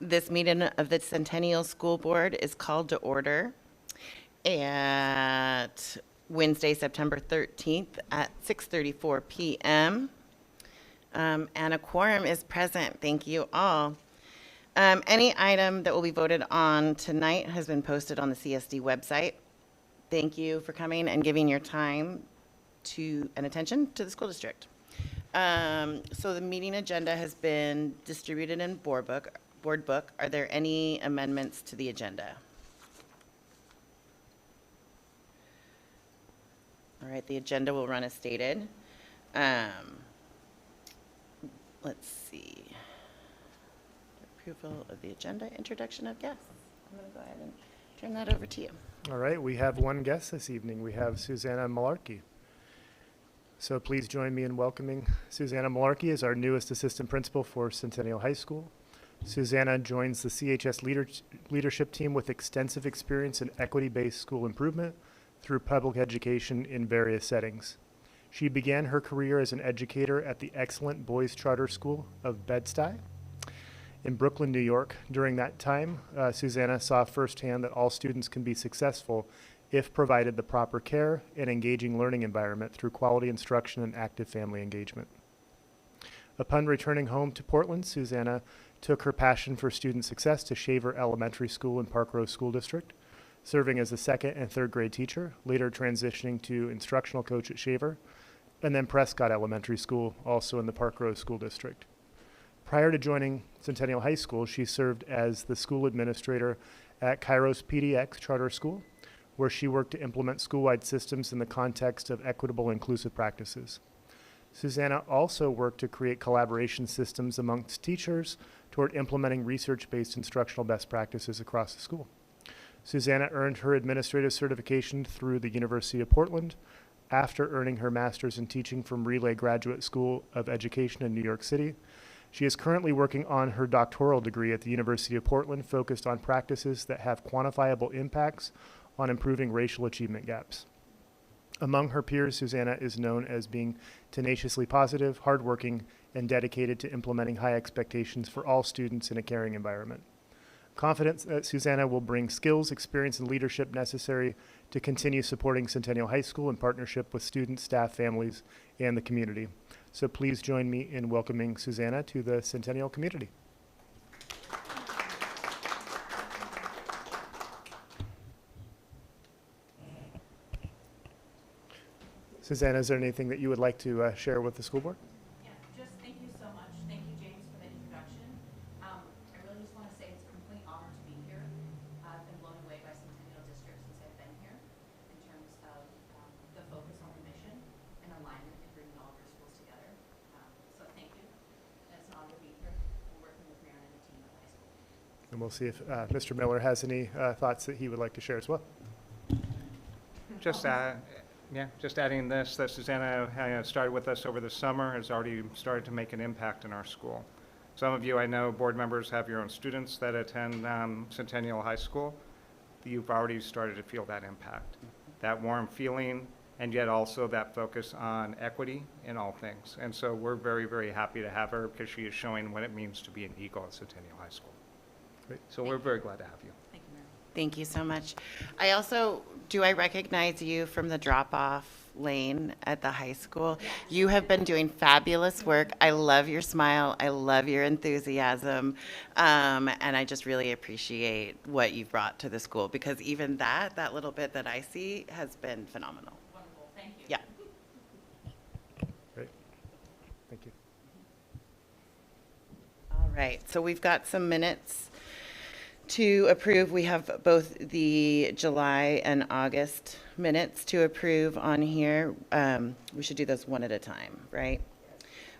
This meeting of the Centennial School Board is called to order at Wednesday, September 13th at 6:34 p.m. And a quorum is present. Thank you all. Any item that will be voted on tonight has been posted on the CSD website. Thank you for coming and giving your time and attention to the school district. So the meeting agenda has been distributed in board book. Are there any amendments to the agenda? All right, the agenda will run as stated. Let's see. Approval of the agenda, introduction of guests. I'm going to go ahead and turn that over to you. All right, we have one guest this evening. We have Susanna Malarkey. So please join me in welcoming Susanna Malarkey as our newest assistant principal for Centennial High School. Susanna joins the CHS leadership team with extensive experience in equity-based school improvement through public education in various settings. She began her career as an educator at the excellent Boys Charter School of Bed-Stuy in Brooklyn, New York. During that time, Susanna saw firsthand that all students can be successful if provided the proper care and engaging learning environment through quality instruction and active family engagement. Upon returning home to Portland, Susanna took her passion for student success to Shaver Elementary School in Park Rose School District, serving as a second and third grade teacher, later transitioning to instructional coach at Shaver, and then Prescott Elementary School, also in the Park Rose School District. Prior to joining Centennial High School, she served as the school administrator at Kairos PDX Charter School, where she worked to implement school-wide systems in the context of equitable inclusive practices. Susanna also worked to create collaboration systems amongst teachers toward implementing research-based instructional best practices across the school. Susanna earned her administrative certification through the University of Portland after earning her master's in teaching from Relay Graduate School of Education in New York City. She is currently working on her doctoral degree at the University of Portland, focused on practices that have quantifiable impacts on improving racial achievement gaps. Among her peers, Susanna is known as being tenaciously positive, hardworking, and dedicated to implementing high expectations for all students in a caring environment. Confident that Susanna will bring skills, experience, and leadership necessary to continue supporting Centennial High School in partnership with students, staff, families, and the community. So please join me in welcoming Susanna to the Centennial community. Susanna, is there anything that you would like to share with the school board? Yeah, just thank you so much. Thank you, James, for the introduction. I really just want to say it's a complete honor to be here. I've been blown away by Centennial District since I've been here in terms of the focus on the mission and alignment and bringing all of our schools together. So thank you. It's an honor to be here. We're working with Marion and the team at the high school. And we'll see if Mr. Miller has any thoughts that he would like to share as well. Just adding this, that Susanna started with us over the summer, has already started to make an impact in our school. Some of you, I know, board members have your own students that attend Centennial High School. You've already started to feel that impact, that warm feeling, and yet also that focus on equity in all things. And so we're very, very happy to have her because she is showing what it means to be an Eagle at Centennial High School. Great. So we're very glad to have you. Thank you, Marion. Thank you so much. I recognize you from the drop-off lane at the high school? You have been doing fabulous work. I love your smile. I love your enthusiasm. And I just really appreciate what you've brought to the school, because even that little bit that I see has been phenomenal. Wonderful. Thank you. Yeah. Great. Thank you. All right. So we've got some minutes to approve. We have both the July and August minutes to approve on here. We should do those one at a time, right?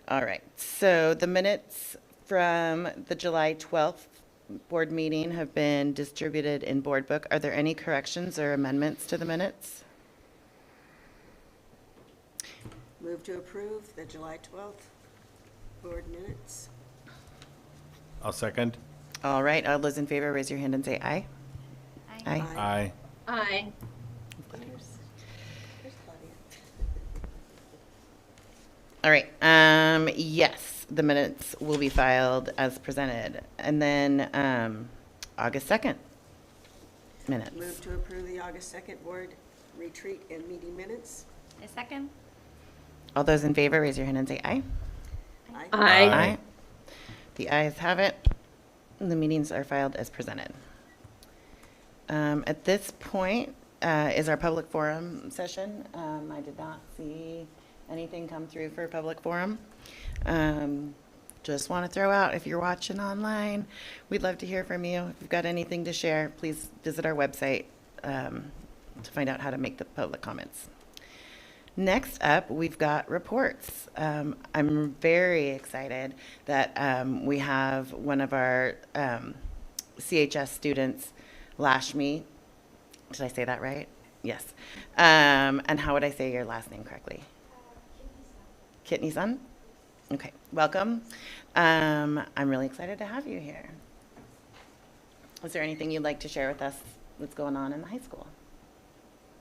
All right. So the minutes from the July 12th board meeting have been distributed in board book. Are there any corrections or amendments to the minutes? Move to approve the July 12th board minutes. I'll second. All right. All those in favor, raise your hand and say aye. Aye. Aye. Aye. There's Claudia. All right. Yes. the minutes will be filed as presented. And then August 2nd minutes. Move to approve the August 2nd board retreat and meeting minutes. A second? All those in favor, raise your hand and say aye. Aye. Aye. The ayes have it. The meetings are filed as presented. At this point is our public forum session. I did not see anything come through for public forum. Just want to throw out, if you're watching online, we'd love to hear from you. If you've got anything to share, please visit our website to find out how to make the public comments. Next up, we've got reports. I'm very excited that we have one of our CHS students, Lashmi. Did I say that right? Yes. And how would I say your last name correctly? Kitney-san? Okay, welcome. I'm really excited to have you here. Is there anything you'd like to share with us that's going on in the high school?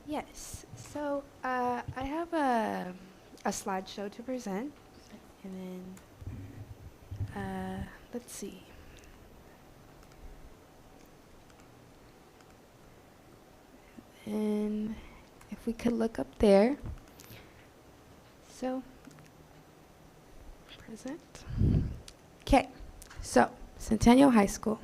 Yes. So I have a slideshow to present, and then let's see. And if we could look up there. So present. Okay. So Centennial High School.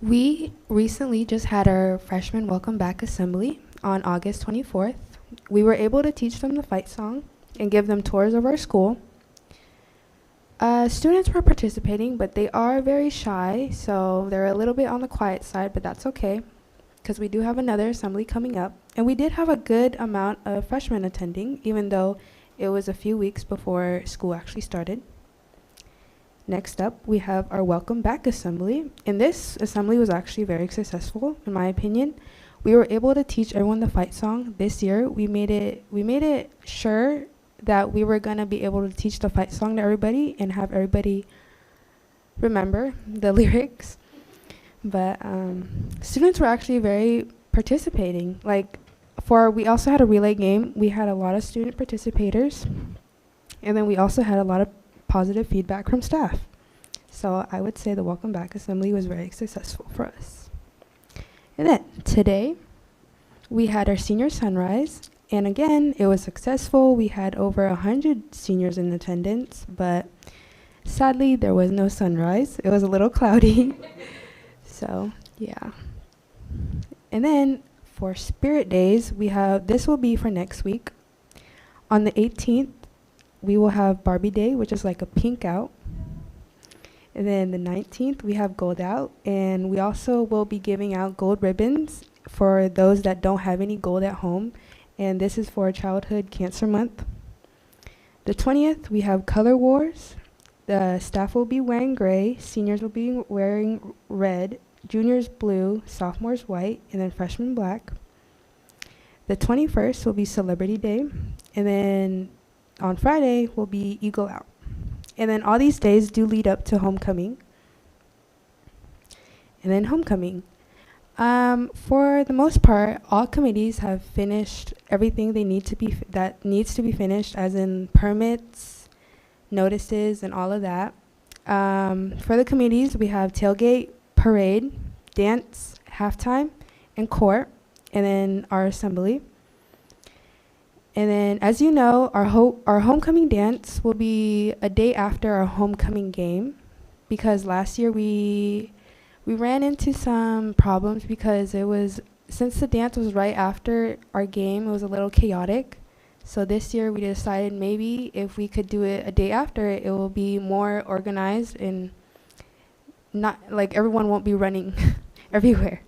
We recently just had our freshman welcome back assembly on August 24th. We were able to teach them the fight song and give them tours of our school. Students were participating, but they are very shy, so they're a little bit on the quiet side, but that's okay, because we do have another assembly coming up. And we did have a good amount of freshmen attending, even though it was a few weeks before school actually started. Next up, we have our welcome back assembly. And this assembly was actually very successful, in my opinion. We were able to teach everyone the fight song this year. We made it sure that we were gonna be able to teach the fight song to everybody and have everybody remember the lyrics. But students were actually very participating. We also had a relay game. We had a lot of student participators. And then we also had a lot of positive feedback from staff. So I would say the welcome back assembly was very successful for us. And then today we had our senior sunrise, and again it was successful. We had over 100 seniors in attendance, but sadly there was no sunrise. It was a little cloudy. So yeah. And then for Spirit Days, this will be for next week. On the 18th, we will have Barbie Day, which is like a pink out. And then the 19th, we have Gold Out. And we also will be giving out gold ribbons for those that don't have any gold at home. And this is for Childhood Cancer Month. The 20th, we have Color Wars. The staff will be wearing gray, seniors will be wearing red, juniors blue, sophomores white, and then freshmen black. The 21st will be Celebrity Day. And then on Friday will be Eagle Out. And then all these days do lead up to homecoming. And then homecoming. For the most part, all committees have finished everything they need to be that needs to be finished, as in permits, notices, and all of that. For the committees, we have tailgate, parade, dance, halftime, and court, and then our assembly. And then, as you know, our homecoming dance will be a day after our homecoming game, because last year we ran into some problems because since the dance was right after our game, it was a little chaotic. So this year we decided maybe if we could do it a day after, it will be more organized and not like everyone won't be running everywhere.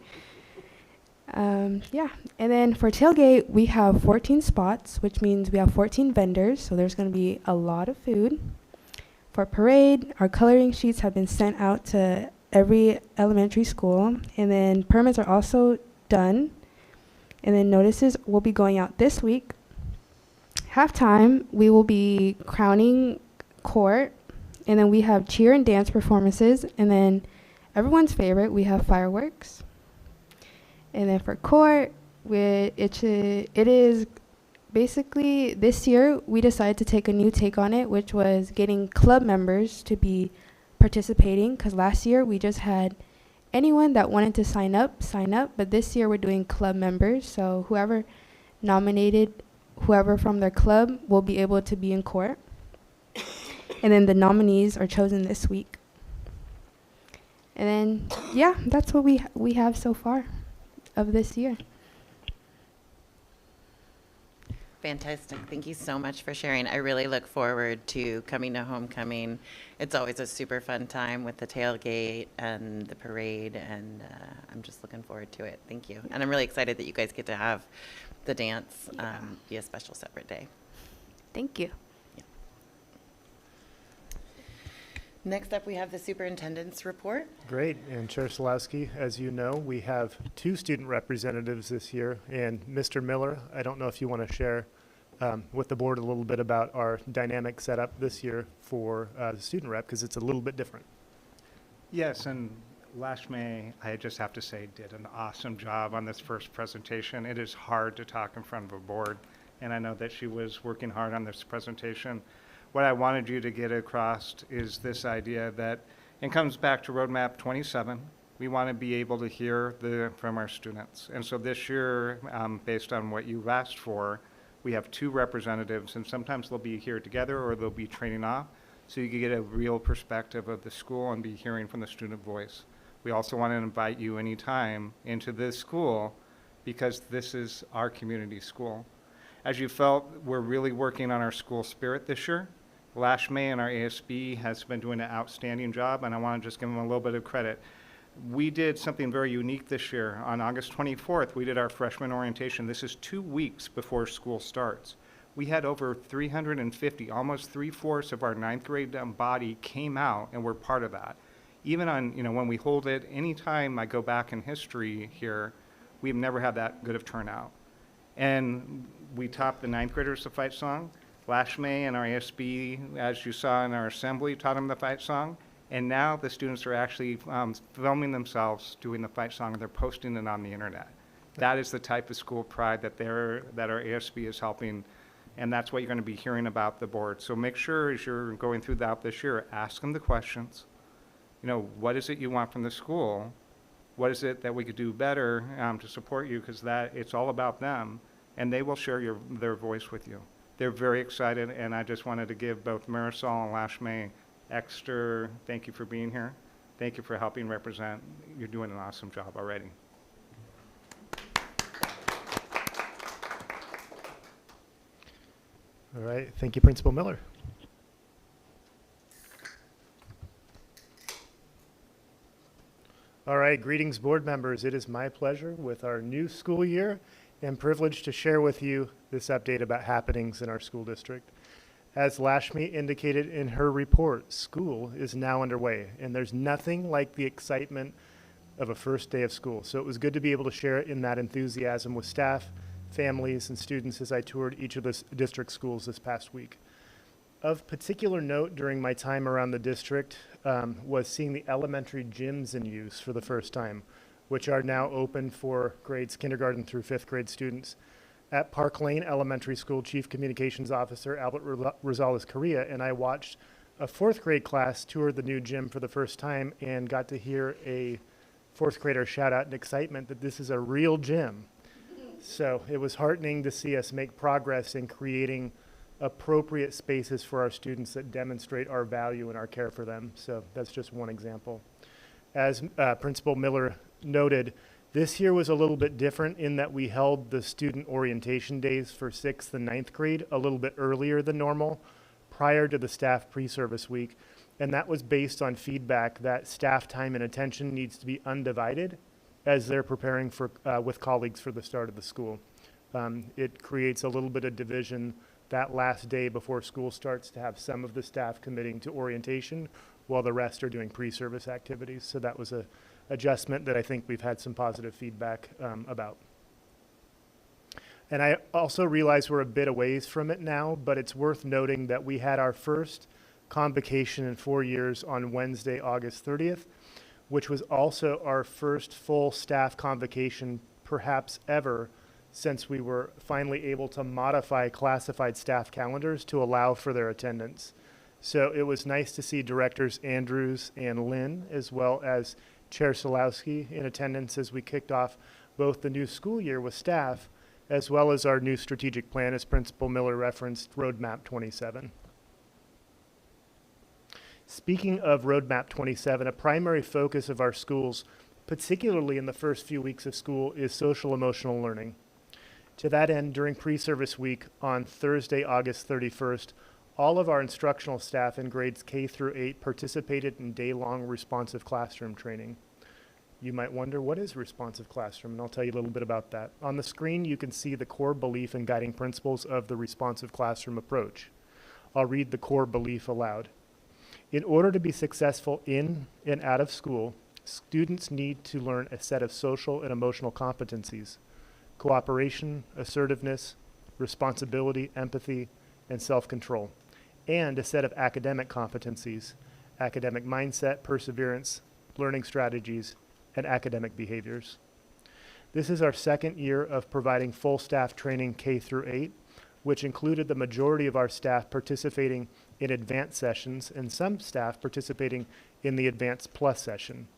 Yeah, and then for tailgate, we have 14 spots, which means we have 14 vendors, so there's going to be a lot of food. For parade, our coloring sheets have been sent out to every elementary school, and then permits are also done, and then notices will be going out this week. Halftime, we will be crowning court, and then we have cheer and dance performances, and then everyone's favorite, we have fireworks. And then for court, it is basically, this year we decided to take a new take on it, which was getting club members to be participating. Because last year we just had anyone that wanted to sign up, but this year we're doing club members. So whoever nominated whoever from their club will be able to be in court. And then the nominees are chosen this week. And then, yeah, that's what we have so far of this year. Fantastic. Thank you so much for sharing. I really look forward to coming to homecoming. It's always a super fun time with the tailgate and the parade, and I'm just looking forward to it. Thank you. And I'm really excited that you guys get to have the dance be a special separate day. Thank you. Next up, we have the superintendent's report. Great. And Chair Solowski, as you know, we have 2 student representatives this year. And Mr. Miller, I don't know if you want to share with the board a little bit about our dynamic setup this year for the student rep, because it's a little bit different. Yes, and Lashmi, I just have to say, did an awesome job on this first presentation. It is hard to talk in front of a board, and I know that she was working hard on this presentation. What I wanted you to get across is this idea that it comes back to Roadmap 27. We want to be able to hear from our students. And so this year, based on what you've asked for, we have 2 representatives, and sometimes they'll be here together or they'll be training off, so you can get a real perspective of the school and be hearing from the student voice. We also want to invite you anytime into this school, because this is our community school. As you felt, we're really working on our school spirit this year. Lashmi and our ASB has been doing an outstanding job, and I want to just give them a little bit of credit. We did something very unique this year. On August 24th, we did our freshman orientation. This is 2 weeks before school starts. We had over 350, almost 3/4 of our 9th grade body came out and were part of that. Even on, when we hold it, anytime I go back in history here, we've never had that good of turnout. And we taught the 9th graders the fight song. Lashmi and our ASB, as you saw in our assembly, taught them the fight song. And now the students are actually filming themselves doing the fight song, and they're posting it on the internet. That is the type of school pride that our ASB is helping, and that's what you're going to be hearing about the board. So make sure as you're going through that this year, ask them the questions. What is it you want from the school? What is it that we could do better to support you? Because it's all about them, and they will share their voice with you. They're very excited, and I just wanted to give both Marisol and Lashmi extra thank you for being here. Thank you for helping represent. You're doing an awesome job already. All right. Thank you, Principal Miller. All right. Greetings, board members. It is my pleasure with our new school year and privileged to share with you this update about happenings in our school district. As Lashmi indicated in her report, school is now underway, and there's nothing like the excitement of a first day of school. So it was good to be able to share in that enthusiasm with staff, families, and students as I toured each of the district schools this past week. Of particular note during my time around the district was seeing the elementary gyms in use for the first time, which are now open for grades kindergarten through 5th grade students. At Park Lane Elementary School, Chief Communications Officer Albert Rosales-Correa and I watched a 4th grade class tour the new gym for the first time and got to hear a 4th grader shout out in excitement that this is a real gym. So it was heartening to see us make progress in creating appropriate spaces for our students that demonstrate our value and our care for them. So that's just one example. As Principal Miller noted, this year was a little bit different in that we held the student orientation days for 6th and 9th grade a little bit earlier than normal, prior to the staff pre-service week. And that was based on feedback that staff time and attention needs to be undivided as they're preparing for with colleagues for the start of the school. It creates a little bit of division that last day before school starts to have some of the staff committing to orientation while the rest are doing pre-service activities. So that was a adjustment that I think we've had some positive feedback about. And I also realize we're a bit a ways from it now, but it's worth noting that we had our first convocation in 4 years on Wednesday, August 30th, which was also our first full staff convocation perhaps ever since we were finally able to modify classified staff calendars to allow for their attendance. So it was nice to see Directors Andrews and Lynn, as well as Chair Solowski, in attendance as we kicked off both the new school year with staff, as well as our new strategic plan, as Principal Miller referenced, Roadmap 27. Speaking of Roadmap 27, a primary focus of our schools, particularly in the first few weeks of school, is social emotional learning. To that end, during pre-service week on Thursday, August 31st, all of our instructional staff in grades K through 8 participated in day-long responsive classroom training. You might wonder, what is responsive classroom? And I'll tell you a little bit about that. On the screen, you can see the core belief and guiding principles of the responsive classroom approach. I'll read the core belief aloud. In order to be successful in and out of school, students need to learn a set of social and emotional competencies: cooperation, assertiveness, responsibility, empathy, and self-control, and a set of academic competencies: academic mindset, perseverance, learning strategies, and academic behaviors. This is our second year of providing full staff training K through 8, which included the majority of our staff participating in advanced sessions and some staff participating in the Advanced Plus session,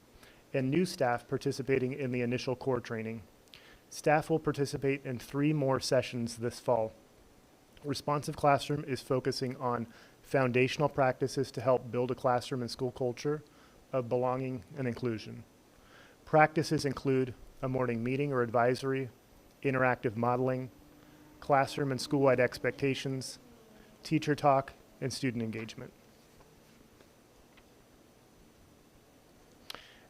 and new staff participating in the initial core training. Staff will participate in 3 more sessions this fall. Responsive Classroom is focusing on foundational practices to help build a classroom and school culture of belonging and inclusion. Practices include a morning meeting or advisory, interactive modeling, classroom and school-wide expectations, teacher talk, and student engagement.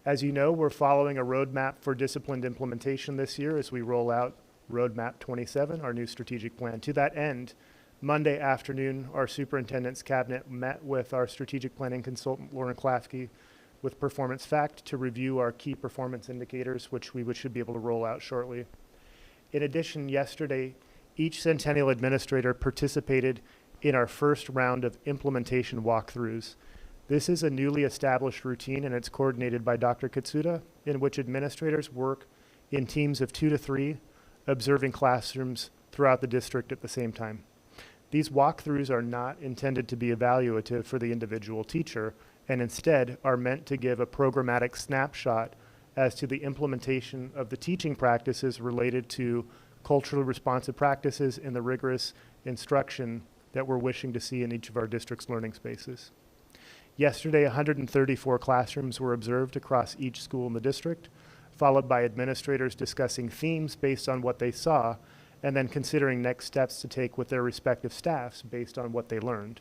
As you know, we're following a roadmap for disciplined implementation this year as we roll out Roadmap 27, our new strategic plan. To that end, Monday afternoon, our superintendent's cabinet met with our strategic planning consultant, Lauren Klafke, with Performance Fact to review our key performance indicators, which we should be able to roll out shortly. In addition, yesterday, each Centennial administrator participated in our first round of implementation walkthroughs. This is a newly established routine, and it's coordinated by Dr. Katsuda, in which administrators work in teams of 2 to 3, observing classrooms throughout the district at the same time. These walkthroughs are not intended to be evaluative for the individual teacher, and instead are meant to give a programmatic snapshot as to the implementation of the teaching practices related to culturally responsive practices and the rigorous instruction that we're wishing to see in each of our district's learning spaces. Yesterday, 134 classrooms were observed across each school in the district, followed by administrators discussing themes based on what they saw, and then considering next steps to take with their respective staffs based on what they learned.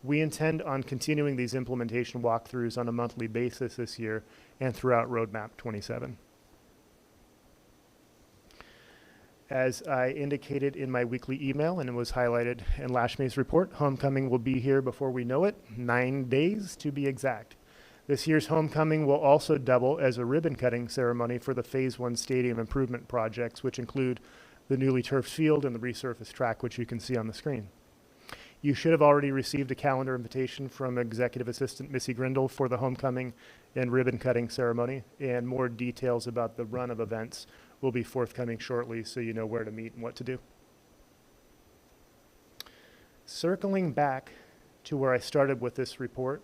We intend on continuing these implementation walkthroughs on a monthly basis this year and throughout Roadmap 27. As I indicated in my weekly email, and it was highlighted in Lashmay's report, homecoming will be here before we know it, 9 days to be exact. This year's homecoming will also double as a ribbon cutting ceremony for the Phase 1 stadium improvement projects, which include the newly turfed field and the resurfaced track, which you can see on the screen. You should have already received a calendar invitation from Executive Assistant Missy Grindle for the homecoming and ribbon cutting ceremony, and more details about the run of events will be forthcoming shortly, so you know where to meet and what to do. Circling back to where I started with this report,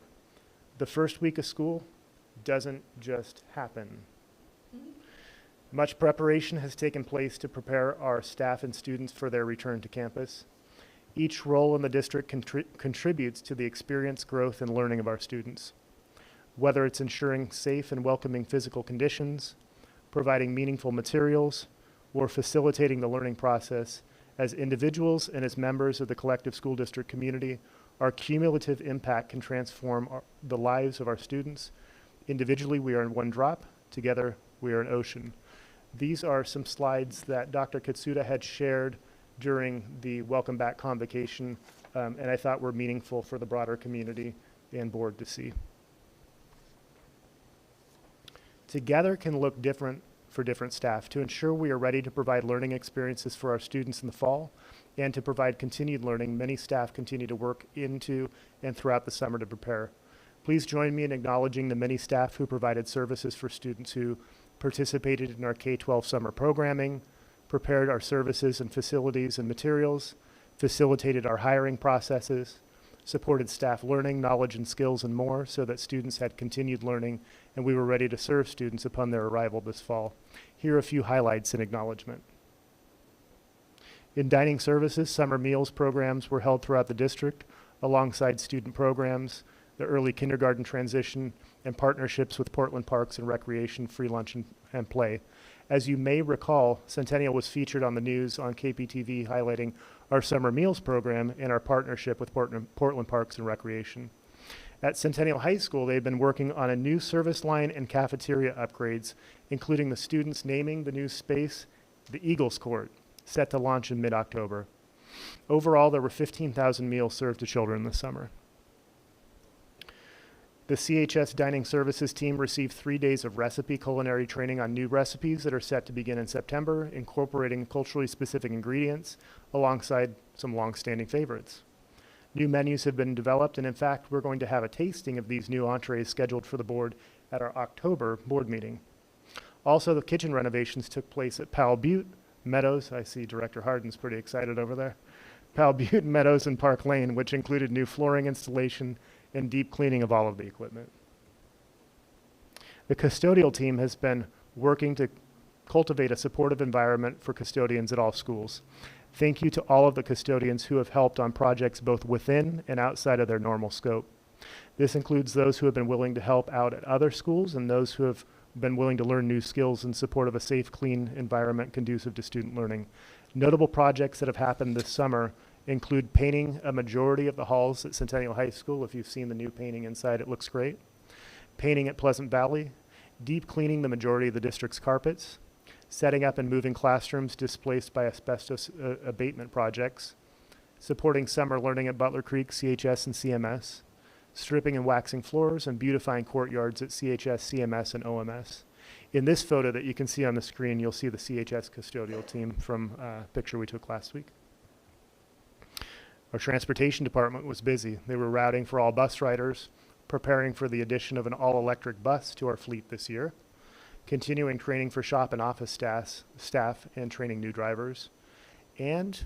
the first week of school doesn't just happen. Much preparation has taken place to prepare our staff and students for their return to campus. Each role in the district contributes to the experience, growth, and learning of our students. Whether it's ensuring safe and welcoming physical conditions, providing meaningful materials, or facilitating the learning process, as individuals and as members of the collective school district community, our cumulative impact can transform the lives of our students. Individually, we are in one drop. Together, we are an ocean. These are some slides that Dr. Katsuda had shared during the Welcome Back convocation, and I thought were meaningful for the broader community and board to see. Together can look different for different staff to ensure we are ready to provide learning experiences for our students in the fall and to provide continued learning. Many staff continue to work into and throughout the summer to prepare. Please join me in acknowledging the many staff who provided services for students who participated in our K-12 summer programming, prepared our services and facilities and materials, facilitated our hiring processes, supported staff learning, knowledge and skills, and more so that students had continued learning and we were ready to serve students upon their arrival this fall. Here are a few highlights in acknowledgement. In dining services, summer meals programs were held throughout the district alongside student programs, the early kindergarten transition, and partnerships with Portland Parks and Recreation, free lunch and play. As you may recall, Centennial was featured on the news on KPTV highlighting our summer meals program and our partnership with Portland Parks and Recreation. At Centennial High School, they've been working on a new service line and cafeteria upgrades, including the students naming the new space the Eagles Court, set to launch in mid-October. Overall, there were 15,000 meals served to children this summer. The CHS Dining Services team received 3 days of recipe culinary training on new recipes that are set to begin in September, incorporating culturally specific ingredients alongside some long-standing favorites. New menus have been developed, and in fact, we're going to have a tasting of these new entrees scheduled for the board at our October board meeting. Also, the kitchen renovations took place at Powell Butte, Meadows. I see Director Hardin's pretty excited over there. Powell Butte, Meadows, and Park Lane, which included new flooring installation and deep cleaning of all of the equipment. The custodial team has been working to cultivate a supportive environment for custodians at all schools. Thank you to all of the custodians who have helped on projects both within and outside of their normal scope. This includes those who have been willing to help out at other schools and those who have been willing to learn new skills in support of a safe, clean environment conducive to student learning. Notable projects that have happened this summer include painting a majority of the halls at Centennial High School. If you've seen the new painting inside, it looks great. Painting at Pleasant Valley, deep cleaning the majority of the district's carpets, setting up and moving classrooms displaced by asbestos abatement projects, supporting summer learning at Butler Creek, CHS, and CMS, stripping and waxing floors, and beautifying courtyards at CHS, CMS, and OMS. In this photo that you can see on the screen, you'll see the CHS custodial team from a picture we took last week. Our transportation department was busy. They were routing for all bus riders, preparing for the addition of an all-electric bus to our fleet this year, continuing training for shop and office staff and training new drivers. And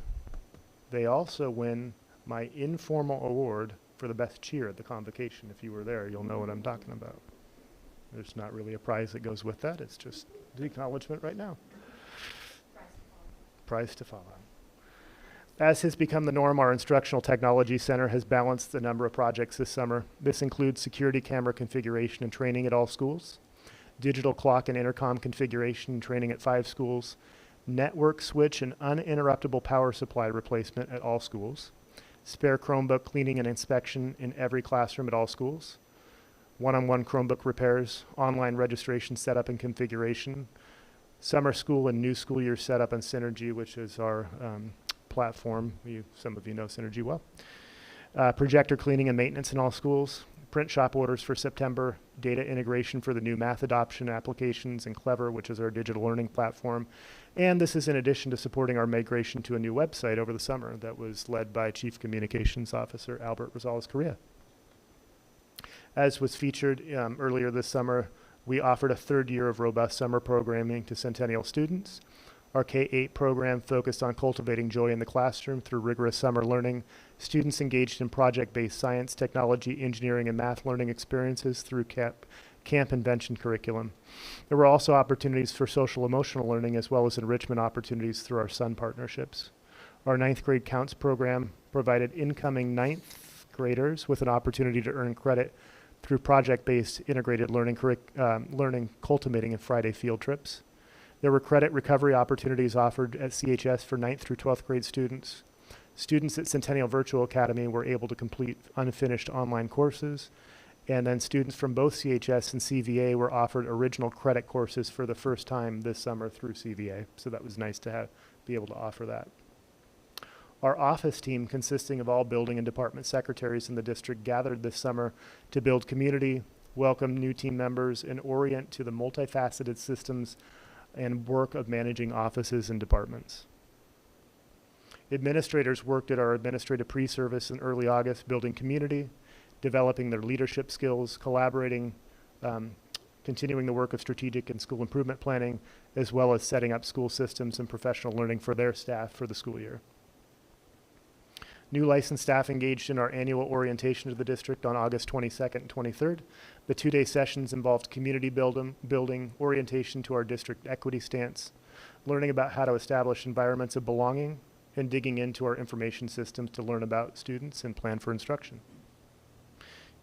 they also win my informal award for the best cheer at the convocation. If you were there, you'll know what I'm talking about. There's not really a prize that goes with that. It's just the acknowledgement right now. Prize to follow. As has become the norm, our Instructional Technology Center has balanced the number of projects this summer. This includes security camera configuration and training at all schools, digital clock and intercom configuration and training at 5 schools, network switch and uninterruptible power supply replacement at all schools, spare Chromebook cleaning and inspection in every classroom at all schools, one-on-one Chromebook repairs, online registration setup and configuration, summer school and new school year setup and Synergy, which is our platform. Some of you know Synergy well. Projector cleaning and maintenance in all schools, print shop orders for September, data integration for the new math adoption applications, and Clever, which is our digital learning platform. And this is in addition to supporting our migration to a new website over the summer that was led by Chief Communications Officer Albert Rosales-Correa. As was featured earlier this summer, we offered a 3rd year of robust summer programming to Centennial students. Our K-8 program focused on cultivating joy in the classroom through rigorous summer learning. Students engaged in project-based science, technology, engineering, and math learning experiences through camp invention curriculum. There were also opportunities for social emotional learning as well as enrichment opportunities through our SUN partnerships. Our 9th grade counts program provided incoming 9th graders with an opportunity to earn credit through project-based integrated learning culminating in Friday field trips. There were credit recovery opportunities offered at CHS for 9th through 12th grade students. Students at Centennial Virtual Academy were able to complete unfinished online courses. And then students from both CHS and CVA were offered original credit courses for the first time this summer through CVA. So that was nice to be able to offer that. Our office team, consisting of all building and department secretaries in the district, gathered this summer to build community, welcome new team members, and orient to the multifaceted systems and work of managing offices and departments. Administrators worked at our administrative pre-service in early August, building community, developing their leadership skills, collaborating continuing the work of strategic and school improvement planning, as well as setting up school systems and professional learning for their staff for the school year. New licensed staff engaged in our annual orientation to the district on August 22nd and 23rd. The two-day sessions involved community building, orientation to our district equity stance, learning about how to establish environments of belonging, and digging into our information systems to learn about students and plan for instruction.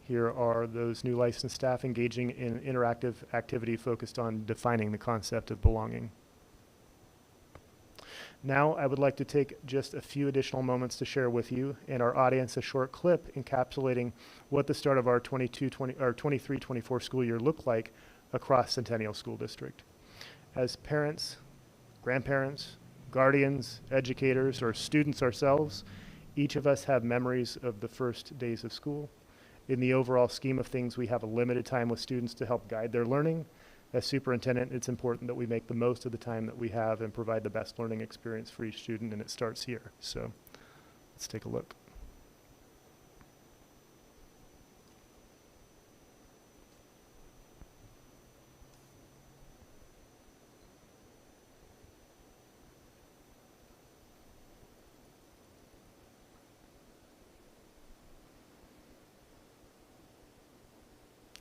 Here are those new licensed staff engaging in interactive activity focused on defining the concept of belonging. Now, I would like to take just a few additional moments to share with you and our audience a short clip encapsulating what the start of our 23-24 school year looked like across Centennial School District. As parents, grandparents, guardians, educators, or students ourselves, each of us have memories of the first days of school. In the overall scheme of things, we have a limited time with students to help guide their learning. As superintendent, it's important that we make the most of the time that we have and provide the best learning experience for each student, and it starts here. So let's take a look.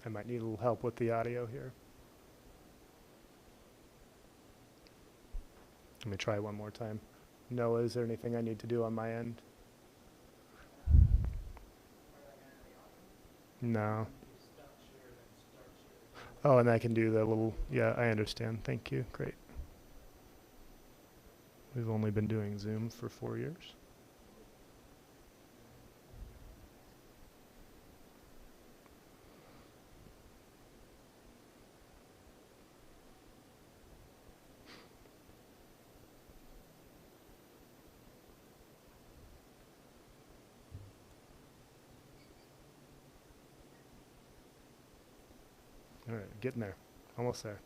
I might need a little help with the audio here. Let me try one more time. Noah, is there anything I need to do on my end? No. Oh, and I can do the little, yeah, I understand. Thank you. Great. We've only been doing Zoom for 4 years. All right, getting there. Almost there.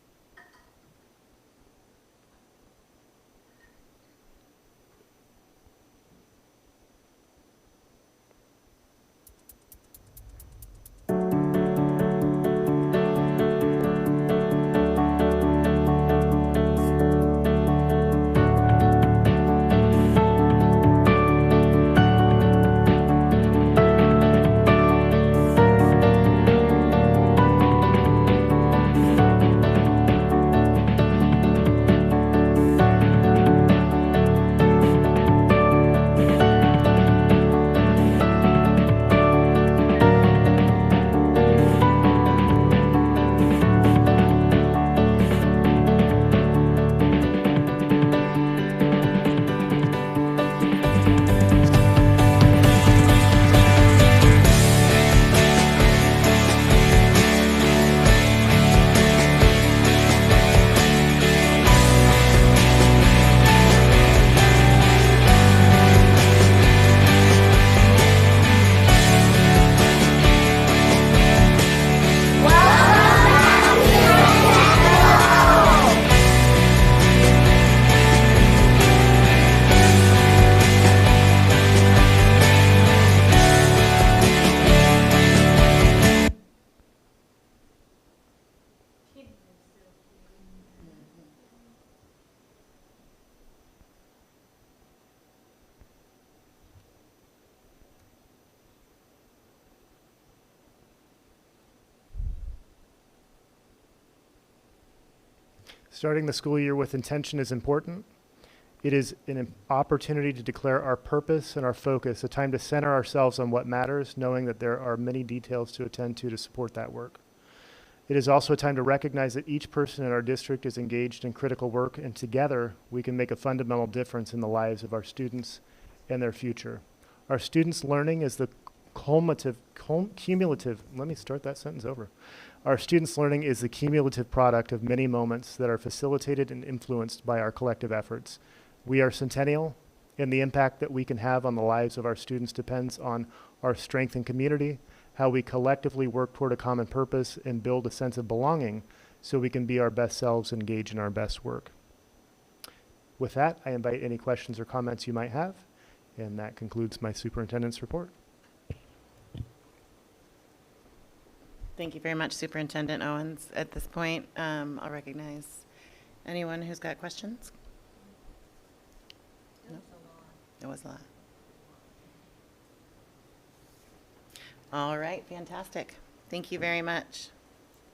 Starting the school year with intention is important. It is an opportunity to declare our purpose and our focus, a time to center ourselves on what matters, knowing that there are many details to attend to support that work. It is also a time to recognize that each person in our district is engaged in critical work, and together we can make a fundamental difference in the lives of our students and their future. Our students' learning is the cumulative, let me start that sentence over. Our students' learning is the cumulative product of many moments that are facilitated and influenced by our collective efforts. We are Centennial, and the impact that we can have on the lives of our students depends on our strength in community, how we collectively work toward a common purpose and build a sense of belonging so we can be our best selves and engage in our best work. With that, I invite any questions or comments you might have, and that concludes my superintendent's report. Thank you very much, Superintendent Owens. At this point, I'll recognize anyone who's got questions. No? It was a lot. All right, fantastic. Thank you very much.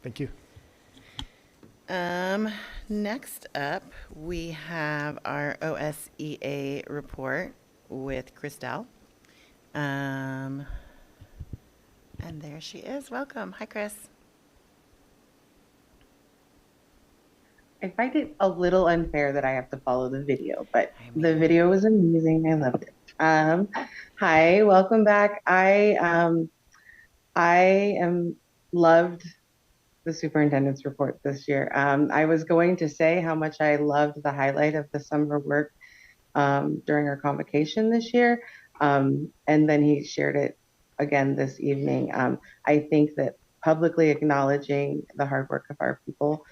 Thank you. Next up, we have our OSEA report with Christelle. And there she is. Welcome. Hi, Chris. I find it a little unfair that I have to follow the video, but I the mean- video was amazing. I loved it. Hi, welcome back. I am loved the superintendent's report this year. I was going to say how much I loved the highlight of the summer work during our convocation this year, and then he shared it again this evening. I think that publicly acknowledging the hard work of our people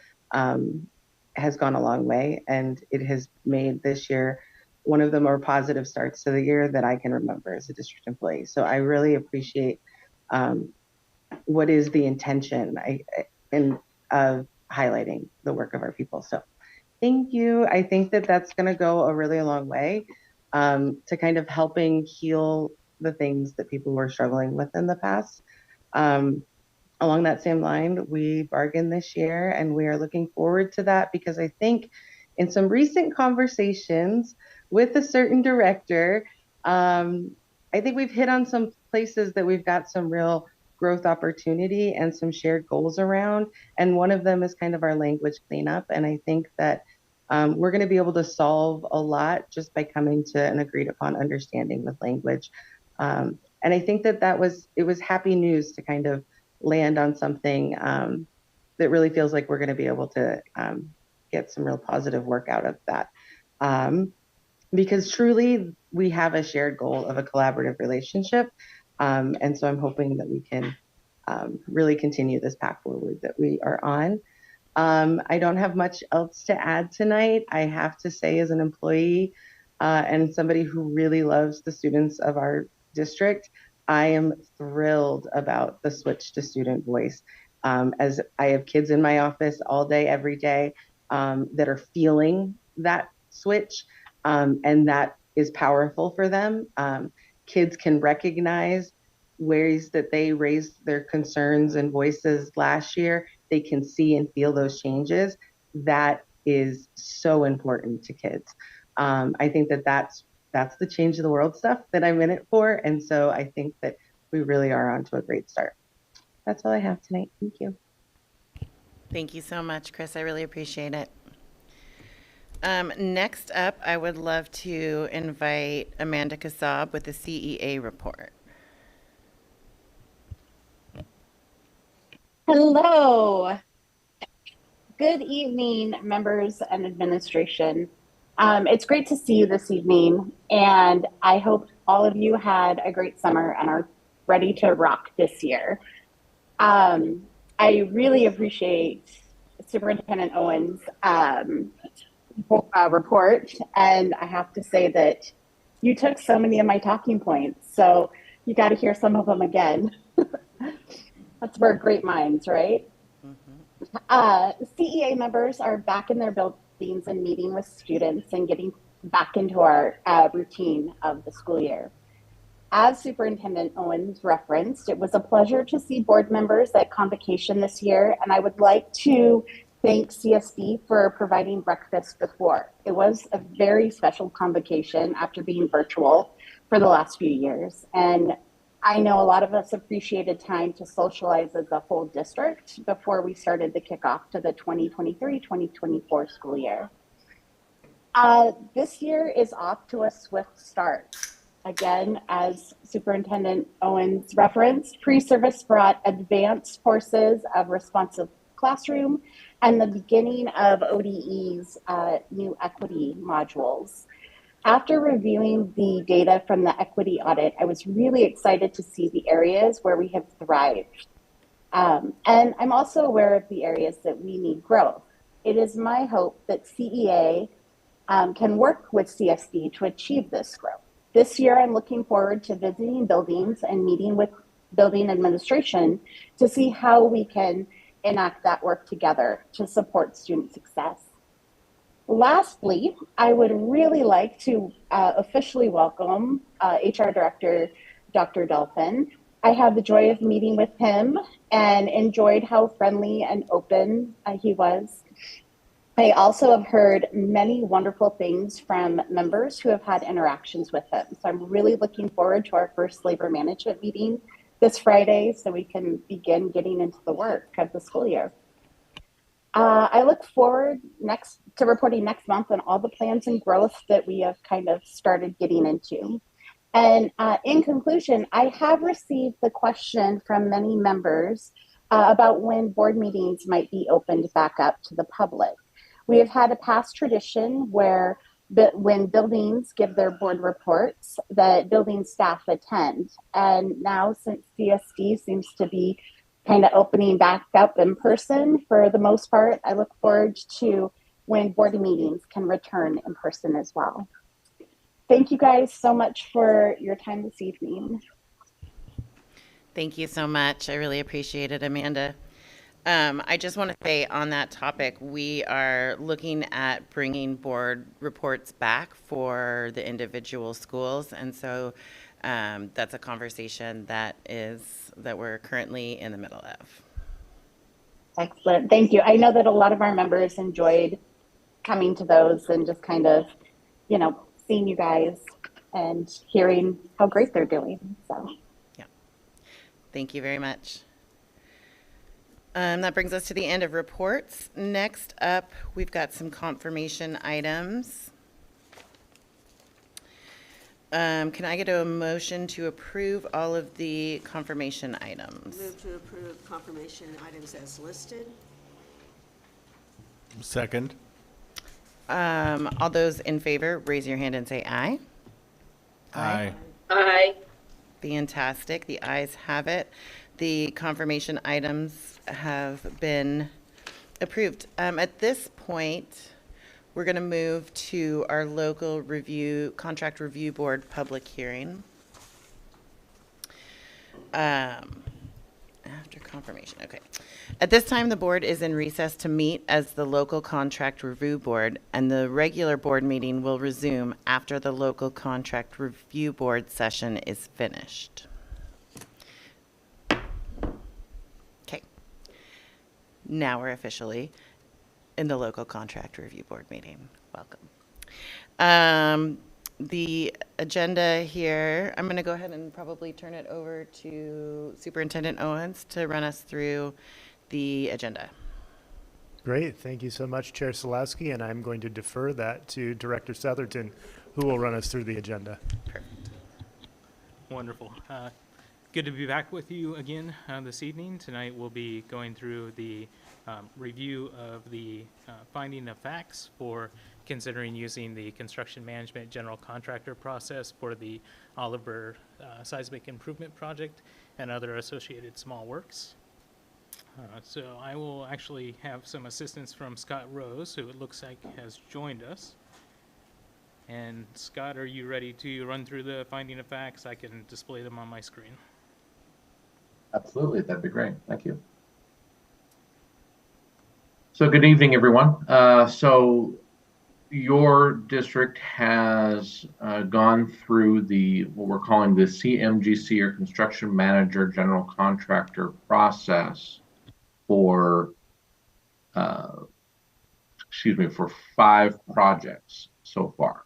has gone a long way, and it has made this year one of the more positive starts to the year that I can remember as a district employee. So I really appreciate what is the intention of highlighting the work of our people. So thank you. I think that that's going to go a really long way to kind of helping heal the things that people were struggling with in the past. Along that same line, we bargained this year, and we are looking forward to that because I think in some recent conversations with a certain director, I think we've hit on some places that we've got some real growth opportunity and some shared goals around. And one of them is kind of our language cleanup. And I think that we're going to be able to solve a lot just by coming to an agreed upon understanding with language. And I think that it was happy news to kind of land on something that really feels like we're going to be able to get some real positive work out of that. Because truly we have a shared goal of a collaborative relationship. And so I'm hoping that we can really continue this path forward that we are on. I don't have much else to add tonight. I have to say, as an employee and somebody who really loves the students of our district, I am thrilled about the switch to student voice. As I have kids in my office all day, every day, that are feeling that switch, and that is powerful for them. Kids can recognize ways that they raised their concerns and voices last year. They can see and feel those changes. That is so important to kids. I think that that's the change of the world stuff that I'm in it for. And so I think that we really are on to a great start. That's all I have tonight. Thank you. Thank you so much, Chris. I really appreciate it. Next up, I would love to invite Amanda Kasab with the CEA report. Hello. Good evening, members and administration. It's great to see you this evening, and I hope all of you had a great summer and are ready to rock this year. I really appreciate Superintendent Owens' report, and I have to say that you took so many of my talking points, so you got to hear some of them again. That's where great minds, right? CEA members are back in their buildings and meeting with students and getting back into our routine of the school year. As Superintendent Owens referenced, it was a pleasure to see board members at convocation this year, and I would like to thank CSD for providing breakfast before. It was a very special convocation after being virtual for the last few years, and I know a lot of us appreciated time to socialize as a whole district before we started the kickoff to the 2023-2024 school year. This year is off to a swift start. Again, as Superintendent Owens referenced, pre-service brought advanced courses of responsive classroom and the beginning of ODE's new equity modules. After reviewing the data from the equity audit, I was really excited to see the areas where we have thrived. And I'm also aware of the areas that we need growth. It is my hope that CEA can work with CSD to achieve this growth. This year, I'm looking forward to visiting buildings and meeting with building administration to see how we can enact that work together to support student success. Lastly, I would really like to officially welcome HR Director Dr. Dolphin. I had the joy of meeting with him and enjoyed how friendly and open he was. I also have heard many wonderful things from members who have had interactions with him. So I'm really looking forward to our first labor management meeting this Friday so we can begin getting into the work of the school year. I look forward to reporting next month on all the plans and growth that we have kind of started getting into. And in conclusion, I have received the question from many members about when board meetings might be opened back up to the public. We have had a past tradition where when buildings give their board reports, that building staff attend. And now since CSD seems to be kind of opening back up in person for the most part, I look forward to when board meetings can return in person as well. Thank you guys so much for your time this evening. Thank you so much. I really appreciate it, Amanda. I just want to say on that topic, we are looking at bringing board reports back for the individual schools. And so that's a conversation that we're currently in the middle of. Excellent. Thank you. I know that a lot of our members enjoyed coming to those and just kind of, seeing you guys and hearing how great they're doing. So, yeah. Thank you very much. That brings us to the end of reports. Next up, we've got some confirmation items. Can I get a motion to approve all of the confirmation items? Move to approve confirmation items as listed. Second. All those in favor, raise your hand and say aye. Aye. Aye. Fantastic. The ayes have it. The confirmation items have been approved. At this point, we're going to move to our local contract review board public hearing. After confirmation, okay. At this time, the board is in recess to meet as the local contract review board, and the regular board meeting will resume after the local contract review board session is finished. Okay. Now we're officially in the local contract review board meeting. Welcome. The agenda here, I'm going to go ahead and probably turn it over to Superintendent Owens to run us through the agenda. Great. Thank you so much, Chair Salowski, and I'm going to defer that to Director Southerton, who will run us through the agenda. Perfect. Wonderful. Good to be back with you again this evening. Tonight we'll be going through the review of the finding of facts for considering using the construction management general contractor process for the Oliver seismic improvement project and other associated small works. So I will actually have some assistance from Scott Rose, who it looks like has joined us. And Scott, are you ready to run through the finding of facts? I can display them on my screen. Absolutely, that'd be great. Thank you. So good evening, everyone. So your district has gone through what we're calling the CMGC, or Construction Manager General Contractor process for, for 5 projects so far.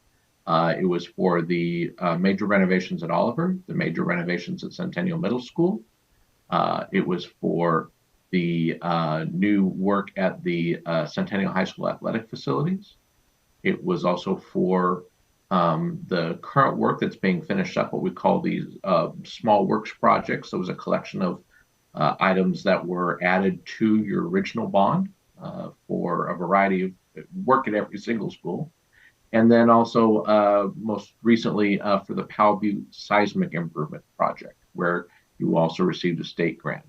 It was for the major renovations at Oliver, the major renovations at Centennial Middle School. It was for the new work at the Centennial High School athletic facilities. It was also for the current work that's being finished up, what we call these small works projects. So it was a collection of items that were added to your original bond for a variety of work at every single school. And then also most recently for the Powell Butte seismic improvement project, where you also received a state grant.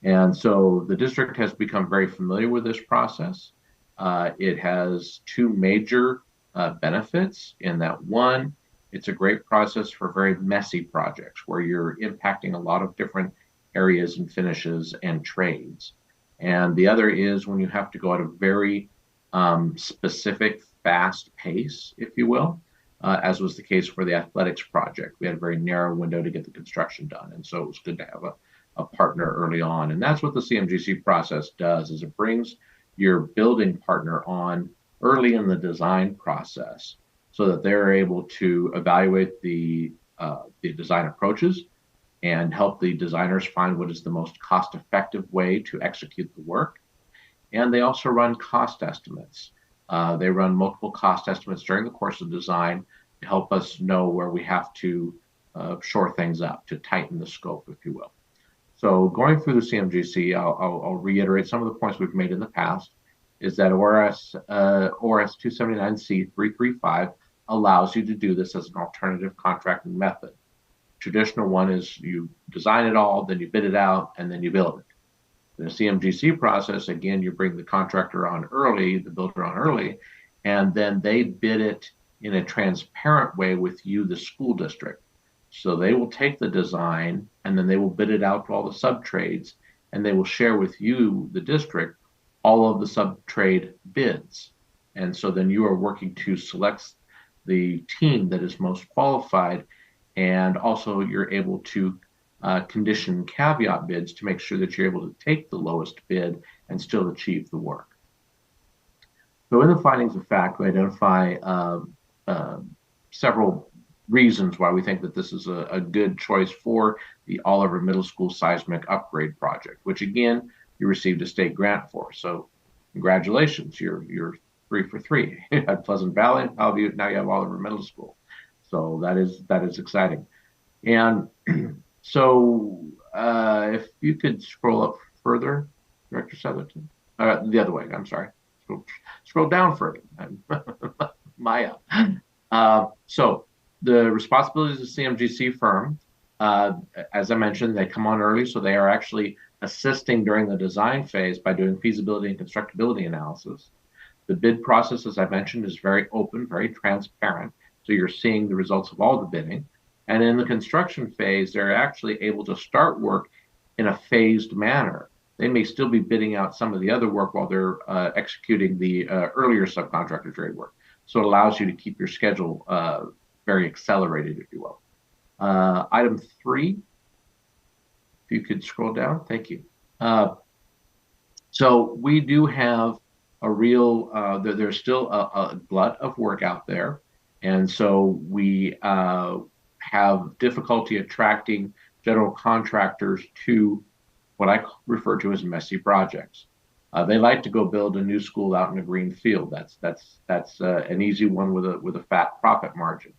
And so the district has become very familiar with this process. It has 2 major benefits in that, one, It's a great process for very messy projects where you're impacting a lot of different areas and finishes and trades. And the other is when you have to go at a very specific, fast pace, if you will, as was the case for the athletics project. We had a very narrow window to get the construction done. And so it was good to have a partner early on. And that's what the CMGC process does, is it brings your building partner on early in the design process so that they're able to evaluate the design approaches and help the designers find what is the most cost-effective way to execute the work. And they also run cost estimates. They run multiple cost estimates during the course of design to help us know where we have to shore things up, to tighten the scope, if you will. So going through the CMGC, I'll reiterate some of the points we've made in the past, is that ORS 279C 335 allows you to do this as an alternative contracting method. Traditional one is you design it all, then you bid it out, and then you build it. In the CMGC process, again, you bring the contractor on early, the builder on early, and then they bid it in a transparent way with you, the school district. So they will take the design and then they will bid it out to all the sub-trades, and they will share with you, the district, all of the sub-trade bids. And so then you are working to select the team that is most qualified, and also you're able to condition caveat bids to make sure that you're able to take the lowest bid and still achieve the work. So in the findings of fact, we identify several reasons why we think that this is a good choice for the Oliver Middle School seismic upgrade project, which again, you received a state grant for. So congratulations, you're 3 for 3 at Pleasant Valley. Now you have Oliver Middle School. So that is exciting. And so if you could scroll up further, Director Southerton, the other way, I'm sorry. Scroll down further. Maya. So the responsibilities of the CMGC firm, as I mentioned, they come on early, so they are actually assisting during the design phase by doing feasibility and constructability analysis. The bid process, as I mentioned, is very open, very transparent, so you're seeing the results of all the bidding. And in the construction phase, they're actually able to start work in a phased manner. They may still be bidding out some of the other work while they're executing the earlier subcontractor trade work. So it allows you to keep your schedule very accelerated, if you will. Item 3, if you could scroll down, thank you. So we do have a real, there's still a glut of work out there. And so we have difficulty attracting general contractors to what I refer to as messy projects. They like to go build a new school out in a green field. That's an easy one with a fat profit margin.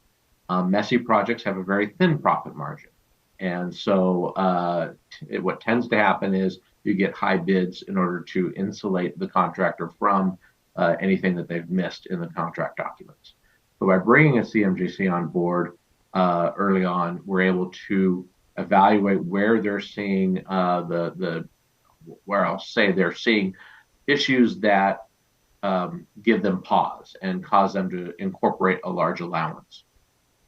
Messy projects have a very thin profit margin. And so what tends to happen is you get high bids in order to insulate the contractor from anything that they've missed in the contract documents. So by bringing a CMGC on board early on, we're able to evaluate where they're seeing where I'll say they're seeing issues that give them pause and cause them to incorporate a large allowance.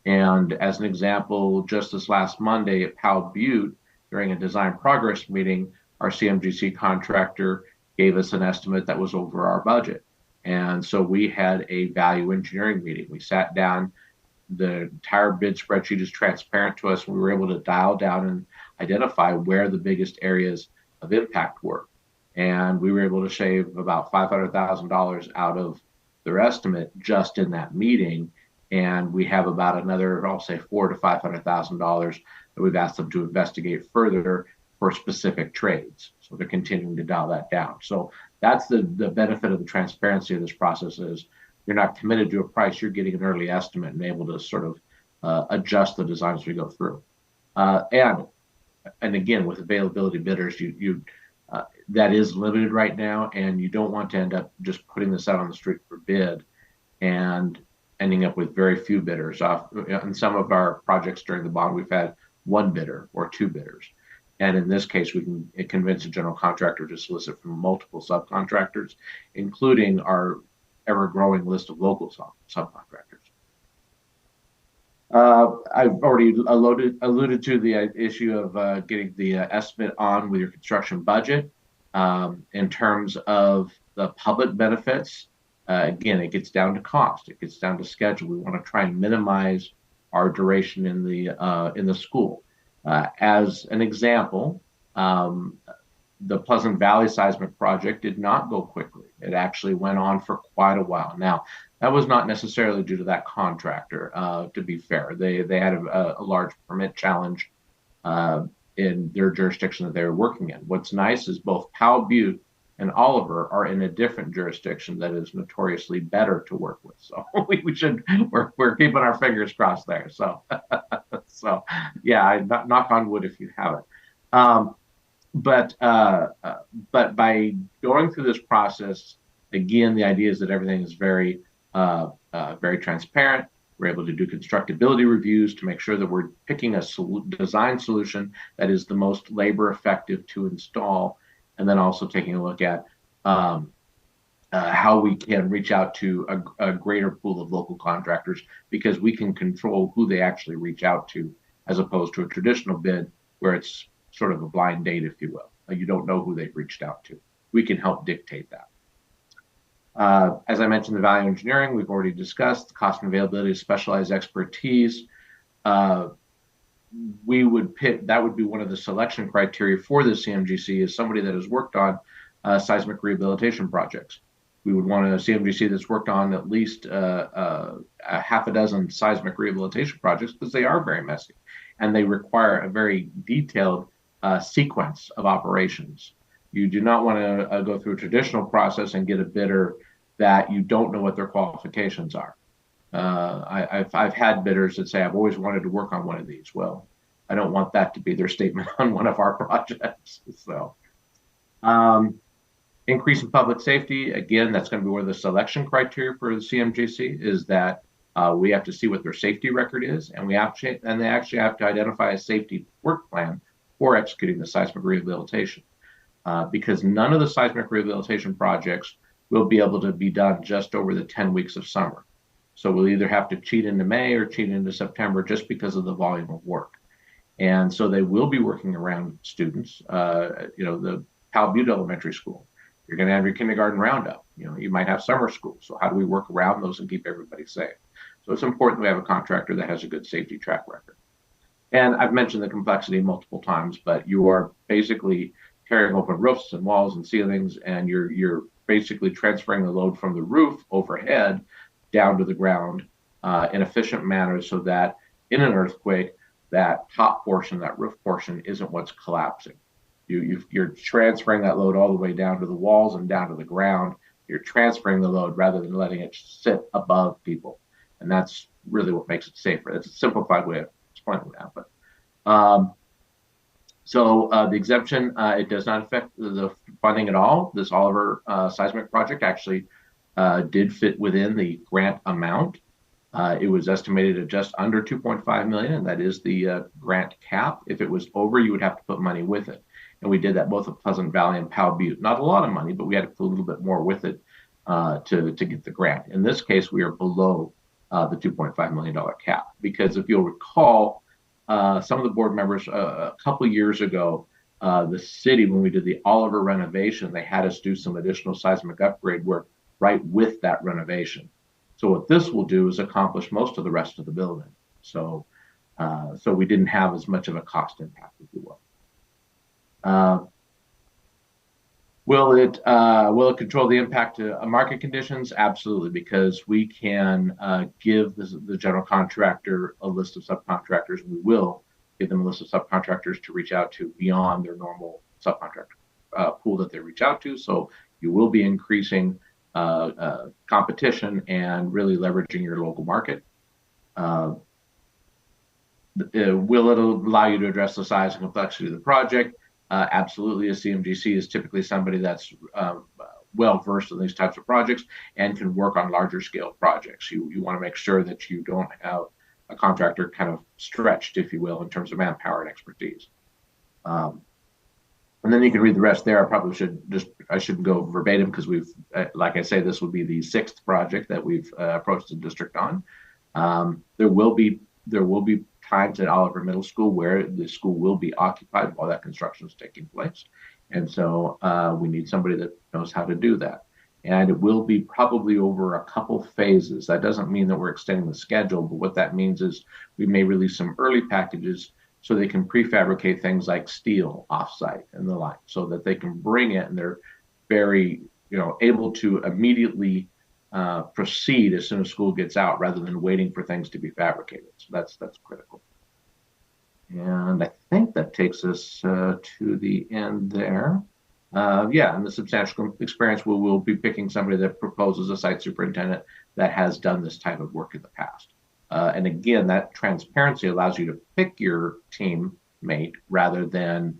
And as an example, just this last Monday at Powell Butte, during a design progress meeting, our CMGC contractor gave us an estimate that was over our budget. And so we had a value engineering meeting. We sat down, the entire bid spreadsheet is transparent to us. We were able to dial down and identify where the biggest areas of impact were. And we were able to shave about $500,000 out of their estimate just in that meeting. And we have about another, I'll say, $400,000 to $500,000 that we've asked them to investigate further for specific trades. So they're continuing to dial that down. So that's the benefit of the transparency of this process is you're not committed to a price, you're getting an early estimate and able to sort of adjust the design as we go through. And again, with availability bidders, that is limited right now, and you don't want to end up just putting this out on the street for bid and ending up with very few bidders. In some of our projects during the bond, we've had 1 bidder or 2 bidders. And in this case, we can convince a general contractor to solicit from multiple subcontractors, including our ever-growing list of local subcontractors. I've already alluded to the issue of getting the estimate on with your construction budget. In terms of the public benefits, again, it gets down to cost. It gets down to schedule. We want to try and minimize our duration in the school. As an example, the Pleasant Valley seismic project did not go quickly. It actually went on for quite a while. Now, that was not necessarily due to that contractor, to be fair. They had a large permit challenge in their jurisdiction that they were working in. What's nice is both Powell Butte and Oliver are in a different jurisdiction that is notoriously better to work with. So we're keeping our fingers crossed there. So so yeah, knock on wood if you have it. But by going through this process, again, the idea is that everything is very transparent. We're able to do constructability reviews to make sure that we're picking a design solution that is the most labor effective to install, and then also taking a look at how we can reach out to a greater pool of local contractors, because we can control who they actually reach out to, as opposed to a traditional bid where it's sort of a blind date, if you will. You don't know who they've reached out to. We can help dictate that. As I mentioned, the value engineering, we've already discussed. The cost and availability of specialized expertise. We would pick, that would be one of the selection criteria for the CMGC, is somebody that has worked on seismic rehabilitation projects. We would want a CMGC that's worked on at least a half a dozen seismic rehabilitation projects, because they are very messy and they require a very detailed sequence of operations. You do not want to go through a traditional process and get a bidder that you don't know what their qualifications are. I've had bidders that say, I've always wanted to work on one of these. Well, I don't want that to be their statement on one of our projects. So increase in public safety, again, that's going to be where the selection criteria for the CMGC is, that we have to see what their safety record is, and they actually have to identify a safety work plan for executing the seismic rehabilitation. Because none of the seismic rehabilitation projects will be able to be done just over the 10 weeks of summer. So we'll either have to cheat into May or cheat into September, just because of the volume of work. And so they will be working around students. The Powell Butte Elementary School, you're going to have your kindergarten roundup. You might have summer school. So how do we work around those and keep everybody safe? So it's important we have a contractor that has a good safety track record. And I've mentioned the complexity multiple times, but you are basically tearing open roofs and walls and ceilings, and you're basically transferring the load from the roof overhead down to the ground in efficient manner, so that in an earthquake, that top portion, that roof portion, isn't what's collapsing. You're transferring that load all the way down to the walls and down to the ground. You're transferring the load rather than letting it sit above people. And that's really what makes it safer. It's a simplified way of explaining that. But so the exemption, it does not affect the funding at all. This Oliver seismic project actually did fit within the grant amount. It was estimated at just under 2.5 million, and that is the grant cap. If it was over, you would have to put money with it. And we did that both at Pleasant Valley and Powell Butte. Not a lot of money, but we had to put a little bit more with it to get the grant. In this case, we are below the $2.5 million cap, because if you'll recall, some of the board members a couple years ago, the city, when we did the Oliver renovation, they had us do some additional seismic upgrade work right with that renovation. So what this will do is accomplish most of the rest of the building. So we didn't have as much of a cost impact, if you will. Will it control the impact to market conditions? Absolutely, because we can give the general contractor a list of subcontractors. We will give them a list of subcontractors to reach out to beyond their normal subcontractor pool that they reach out to. So you will be increasing competition and really leveraging your local market. Will it allow you to address the size and complexity of the project? Absolutely. A CMGC is typically somebody that's well versed in these types of projects and can work on larger scale projects. You want to make sure that you don't have a contractor kind of stretched, if you will, in terms of manpower and expertise. And then you can read the rest there. I shouldn't go verbatim, because we've, like I say, this would be the 6th project that we've approached the district on. There will be there will be times at Oliver Middle School where the school will be occupied while that construction is taking place. And so we need somebody that knows how to do that. And it will be probably over a couple phases. That doesn't mean that we're extending the schedule, but what that means is we may release some early packages so they can prefabricate things like steel offsite and the like, so that they can bring it and they're very, able to immediately proceed as soon as school gets out rather than waiting for things to be fabricated. So that's critical. And I think that takes us to the end there. And the substantial experience, we'll be picking somebody that proposes a site superintendent that has done this type of work in the past. And again, that transparency allows you to pick your teammate rather than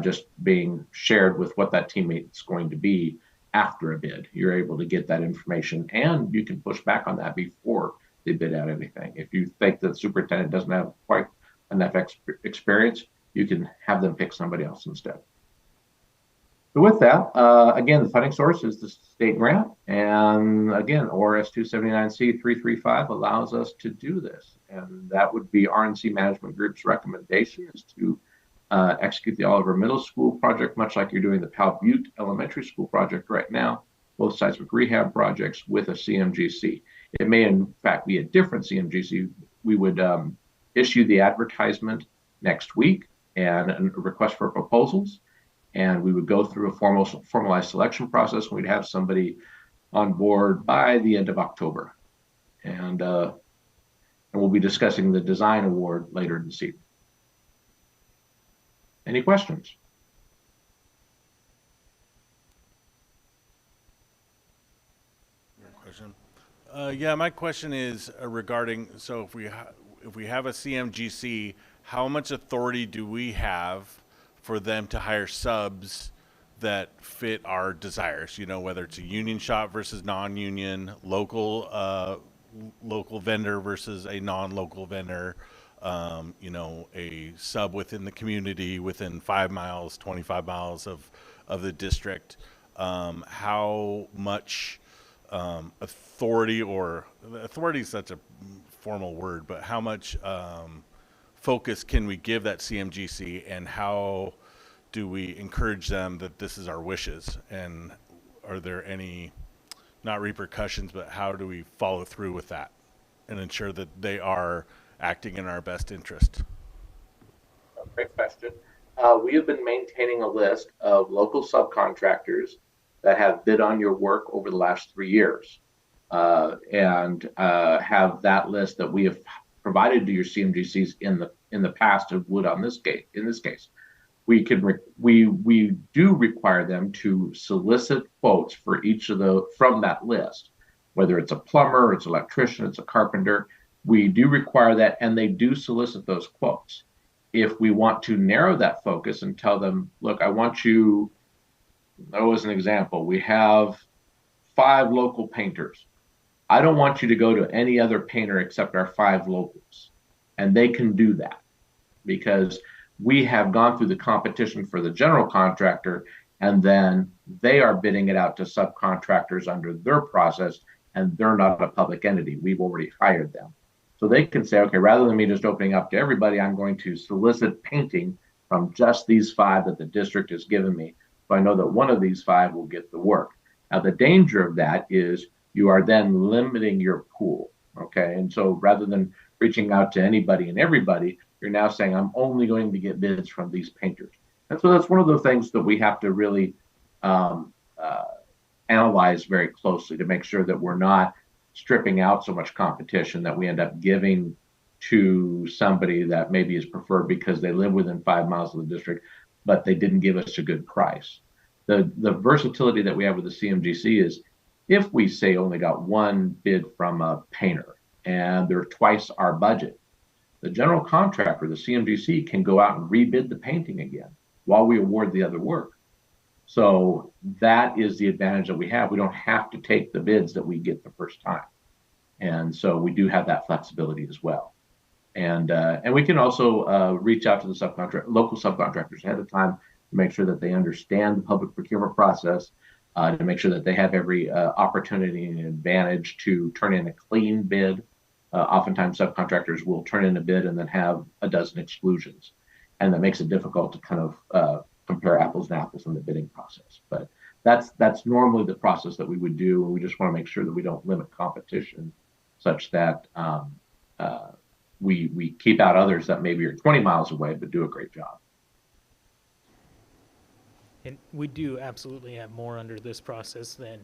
just being shared with what that teammate's going to be after a bid. You're able to get that information and you can push back on that before they bid out anything. If you think that the superintendent doesn't have quite enough experience, you can have them pick somebody else instead. So with that, again, the funding source is the state grant. And again, ORS 279C 335 allows us to do this. And that would be RNC Management Group's recommendation is to execute the Oliver Middle School project, much like you're doing the Powell Butte Elementary School project right now, both seismic rehab projects with a CMGC. It may, in fact, be a different CMGC. We would issue the advertisement next week and a request for proposals. And we would go through a formalized selection process. And we'd have somebody on board by the end of October. And we'll be discussing the design award later this evening. Any questions? Question. My question is regarding, so if we have a CMGC, how much authority do we have for them to hire subs that fit our desires, whether it's a union shop versus non-union, local vendor versus a non-local vendor, a sub within the community within 5 miles, 25 miles of the district. How much authority is such a formal word, but how much focus can we give that CMGC, and how do we encourage them that this is our wishes? And are there any, not repercussions, but how do we follow through with that and ensure that they are acting in our best interest? Great question. We have been maintaining a list of local subcontractors that have bid on your work over the last 3 years, and have that list that we have provided to your CMGCs in the past of would on this case. In this case, we do require them to solicit quotes for each of from that list, whether it's a plumber, it's an electrician, it's a carpenter. We do require that, and they do solicit those quotes. If we want to narrow that focus and tell them, look, I want you, that was an example. We have 5 local painters. I don't want you to go to any other painter except our 5 locals. And they can do that because we have gone through the competition for the general contractor, and then they are bidding it out to subcontractors under their process, and they're not a public entity. We've already hired them. So they can say, okay, rather than me just opening up to everybody, I'm going to solicit painting from just these 5 that the district has given me. So I know that one of these 5 will get the work. Now, the danger of that is you are then limiting your pool, okay? And so rather than reaching out to anybody and everybody, you're now saying, I'm only going to get bids from these painters. And so that's one of the things that we have to really analyze very closely to make sure that we're not stripping out so much competition that we end up giving to somebody that maybe is preferred because they live within 5 miles of the district, but they didn't give us a good price. The versatility that we have with the CMGC is if we say only got 1 bid from a painter and they're twice our budget, the general contractor, the CMGC, can go out and rebid the painting again while we award the other work. So that is the advantage that we have. We don't have to take the bids that we get the first time. And so we do have that flexibility as well. And we can also reach out to the local subcontractors ahead of time to make sure that they understand the public procurement process, to make sure that they have every opportunity and advantage to turn in a clean bid oftentimes subcontractors will turn in a bid and then have a dozen exclusions. And that makes it difficult to kind of compare apples and apples in the bidding process. But that's normally the process that we would do. We just want to make sure that we don't limit competition such that we keep out others that maybe are 20 miles away but do a great job. And we do absolutely have more under this process than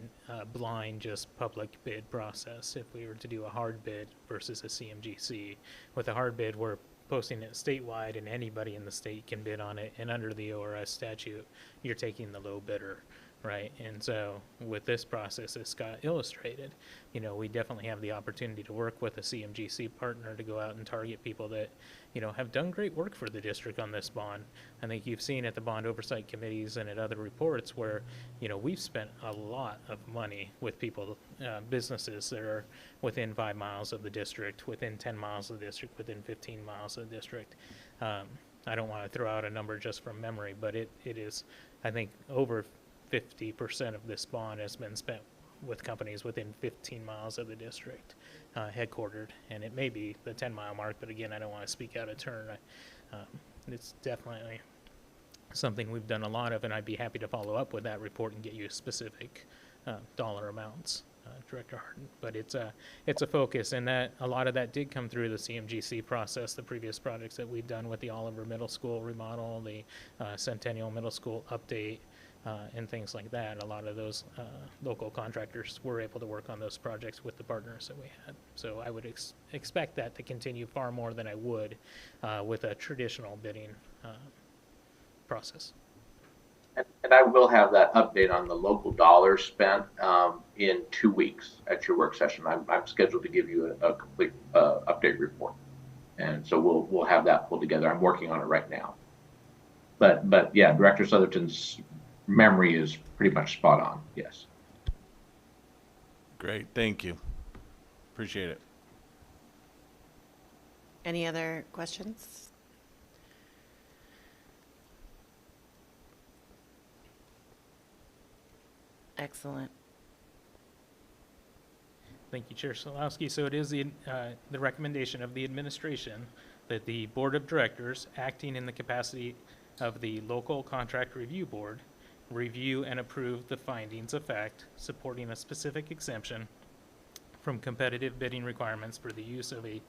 blind, just public bid process. If we were to do a hard bid versus a CMGC, with a hard bid, we're posting it statewide and anybody in the state can bid on it. And under the ORS statute, you're taking the low bidder, right? And so with this process, as Scott illustrated, you know, we definitely have the opportunity to work with a CMGC partner to go out and target people that, you know, have done great work for the district on this bond. I think you've seen at the bond oversight committees and at other reports where, you know, we've spent a lot of money with people, businesses that are within 5 miles of the district, within 10 miles of the district, within 15 miles of the district. I don't want to throw out a number just from memory, but it is, I think, over 50% of this bond has been spent with companies within 15 miles of the district headquartered, and it may be the 10-mile mark, but again, I don't want to speak out of turn. It's definitely something we've done a lot of, and I'd be happy to follow up with that report and get you specific dollar amounts, Director Harden. But it's a focus, and that a lot of that did come through the CMGC process, the previous projects that we've done with the Oliver Middle School remodel, the Centennial Middle School update, and things like that. A lot of those local contractors were able to work on those projects with the partners that we had. So I would expect that to continue far more than I would with a traditional bidding process. And I will have that update on the local dollars spent in 2 weeks at your work session. I'm scheduled to give you a complete update report. And so we'll have that pulled together. I'm working on it right now. But yeah, Director Southerton's memory is pretty much spot on. Yes. Great. Thank you. Appreciate it. Any other questions? Excellent. Thank you, Chair Solowski. So it is the recommendation of the administration that the Board of Directors, acting in the capacity of the Local Contract Review Board, review and approve the findings of fact supporting a specific exemption from competitive bidding requirements for the use of a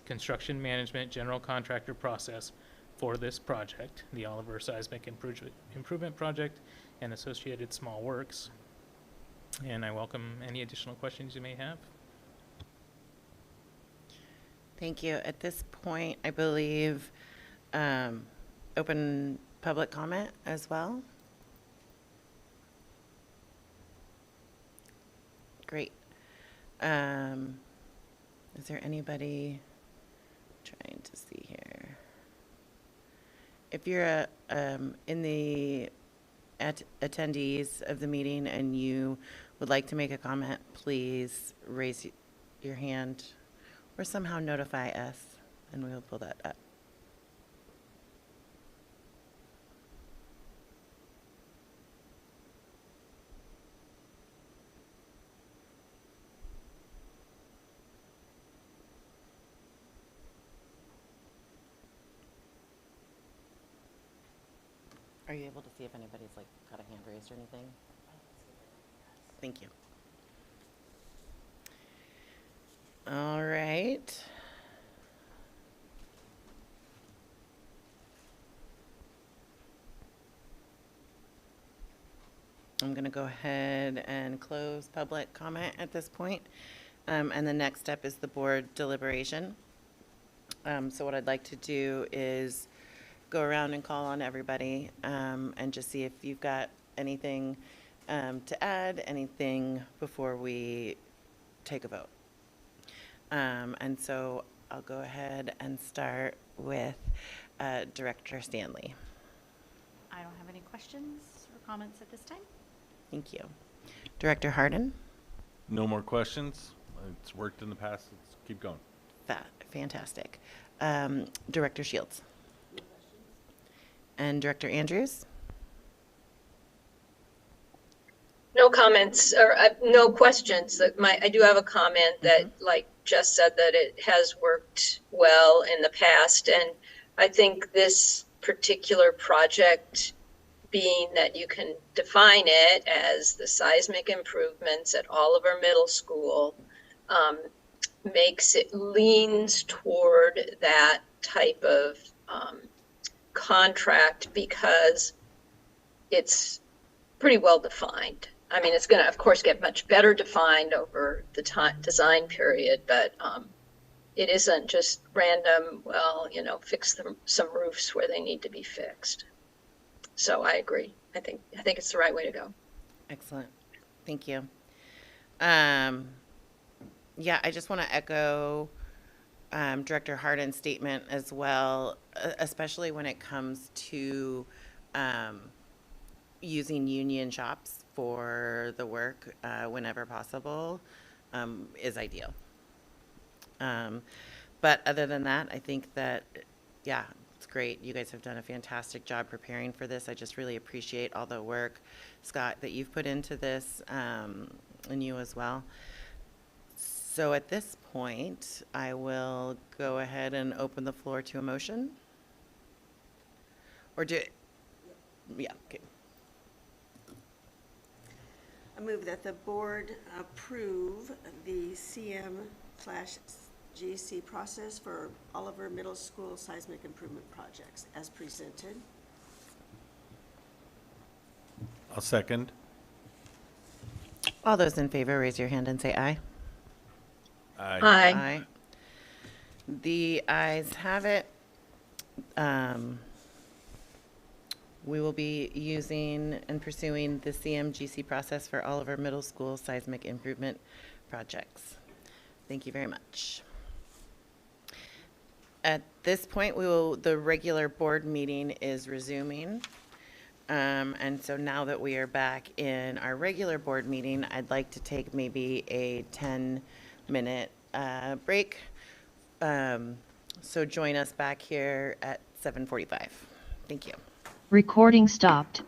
construction management general contractor process for this project, the Oliver Seismic Improvement Project and associated small works. And I welcome any additional questions you may have. Thank you. At this point, I believe open public comment as well. Great. Is there anybody trying to see here? If you're in the attendees of the meeting and you would like to make a comment, please raise your hand or somehow notify us and we will pull that up. Are you able to see if anybody's like got a hand raised or anything? Thank you. All right. I'm going to go ahead and close public comment at this point. And the next step is the board deliberation. So what I'd like to do is go around and call on everybody and just see if you've got anything to add, anything before we take a vote. And so I'll go ahead and start with Director Stanley. I don't have any questions or comments at this time. Thank you. Director Harden? No more questions. It's worked in the past. Let's keep going. Fantastic. Director Shields? And Director Andrews? No comments or no questions. I do have a comment that, like Jess said, that it has worked well in the past. And I think this particular project, being that you can define it as the seismic improvements at Oliver Middle School, makes it leans toward that type of contract because it's pretty well defined. I mean, it's going to, of course, get much better defined over the time design period, but it isn't just random. Well, fix some roofs where they need to be fixed. So I agree. I think it's the right way to go. Excellent. Thank you. Yeah, I just want to echo Director Hardin's statement as well, especially when it comes to using union shops for the work whenever possible is ideal. But other than that, I think that, yeah, it's great. You guys have done a fantastic job preparing for this. I just really appreciate all the work, Scott, that you've put into this, and you as well. So at this point, I will go ahead and open the floor to a motion. Or yeah, okay. I move that the board approve the CM/GC process for Oliver Middle School seismic improvement projects as presented. I'll second. All those in favor, raise your hand and say aye. Aye. Aye. The ayes have it. We will be using and pursuing the CMGC process for all of our middle school seismic improvement projects. Thank you very much. At this point, the regular board meeting is resuming. And so now that we are back in our regular board meeting, I'd like to take maybe a 10-minute break. So join us back here at 7:45. Thank you. Recording stopped.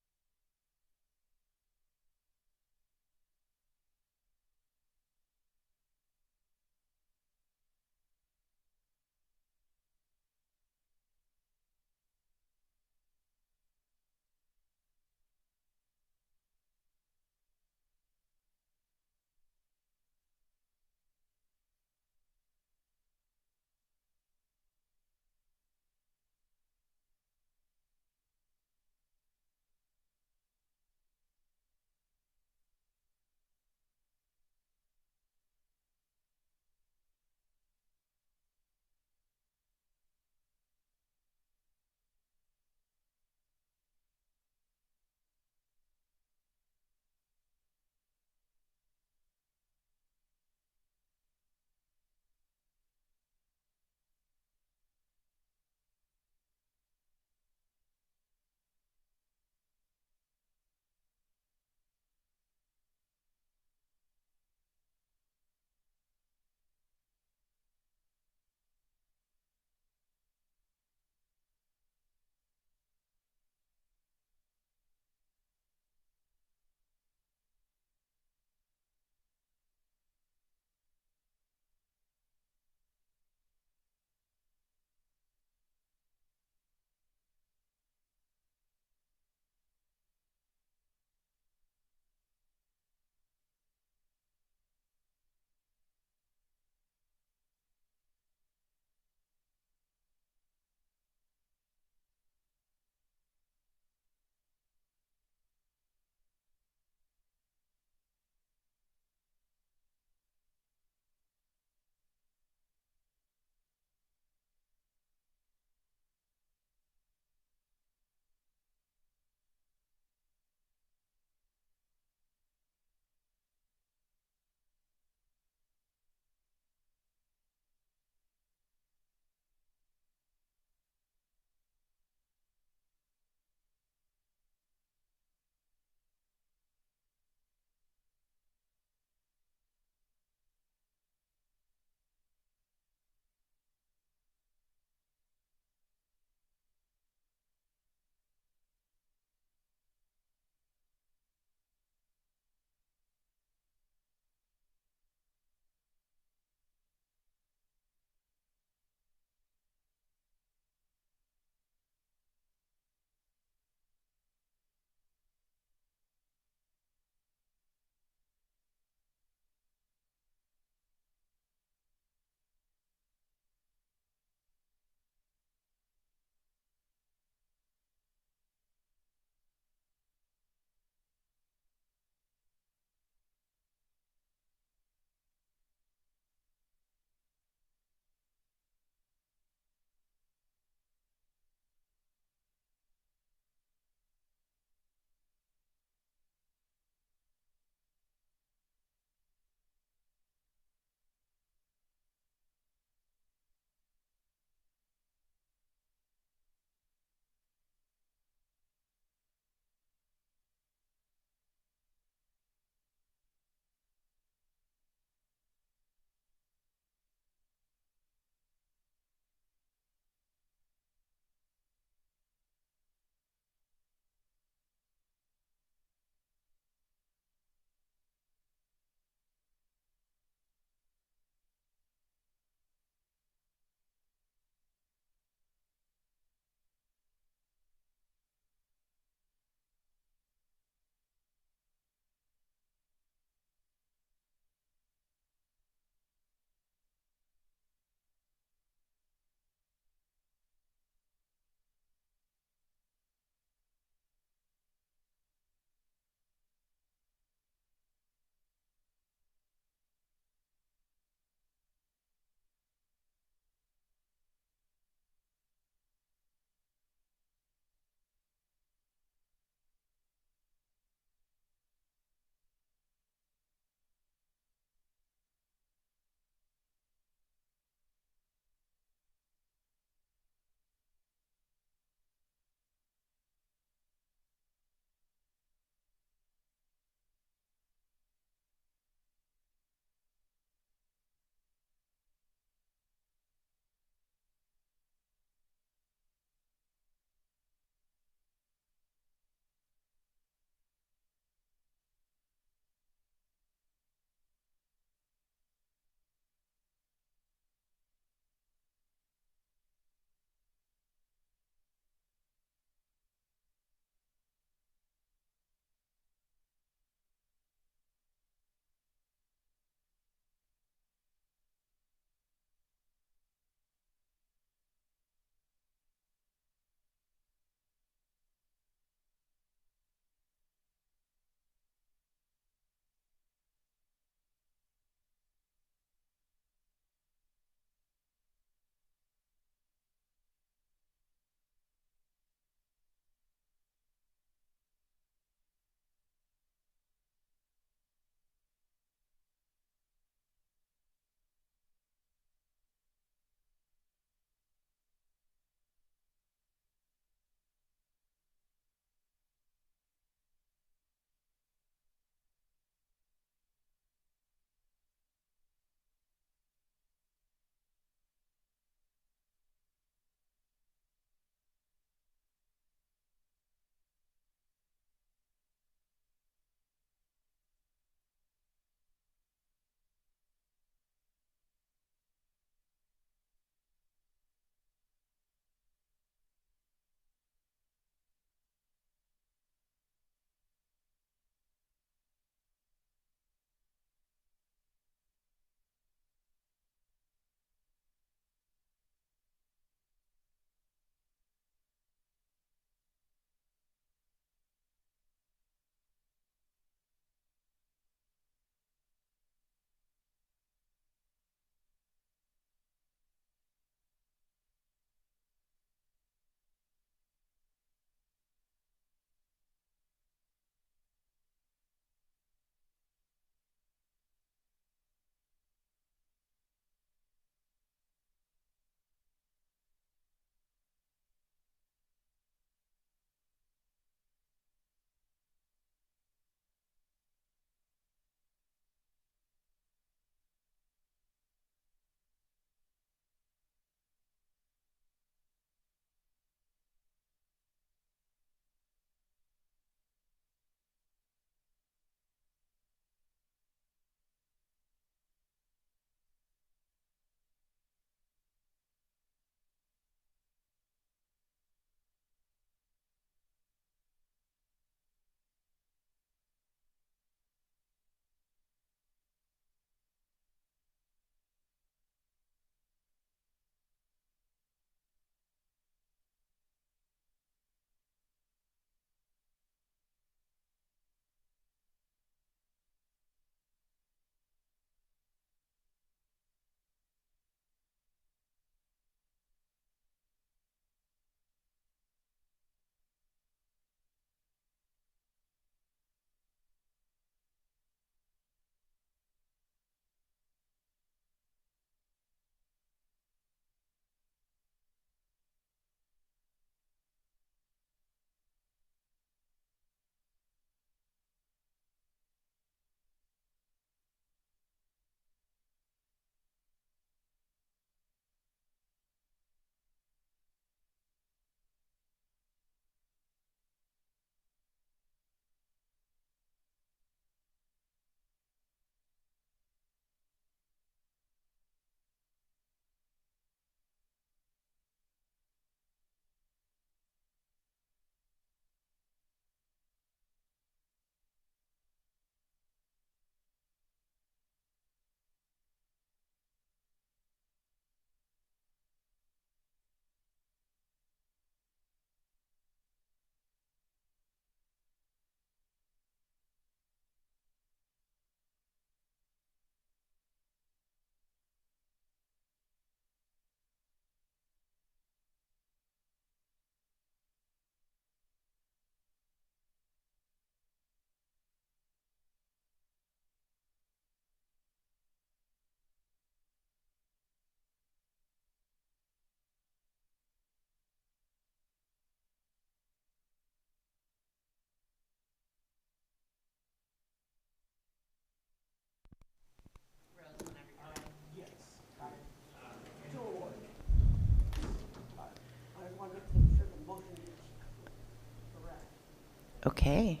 Okay.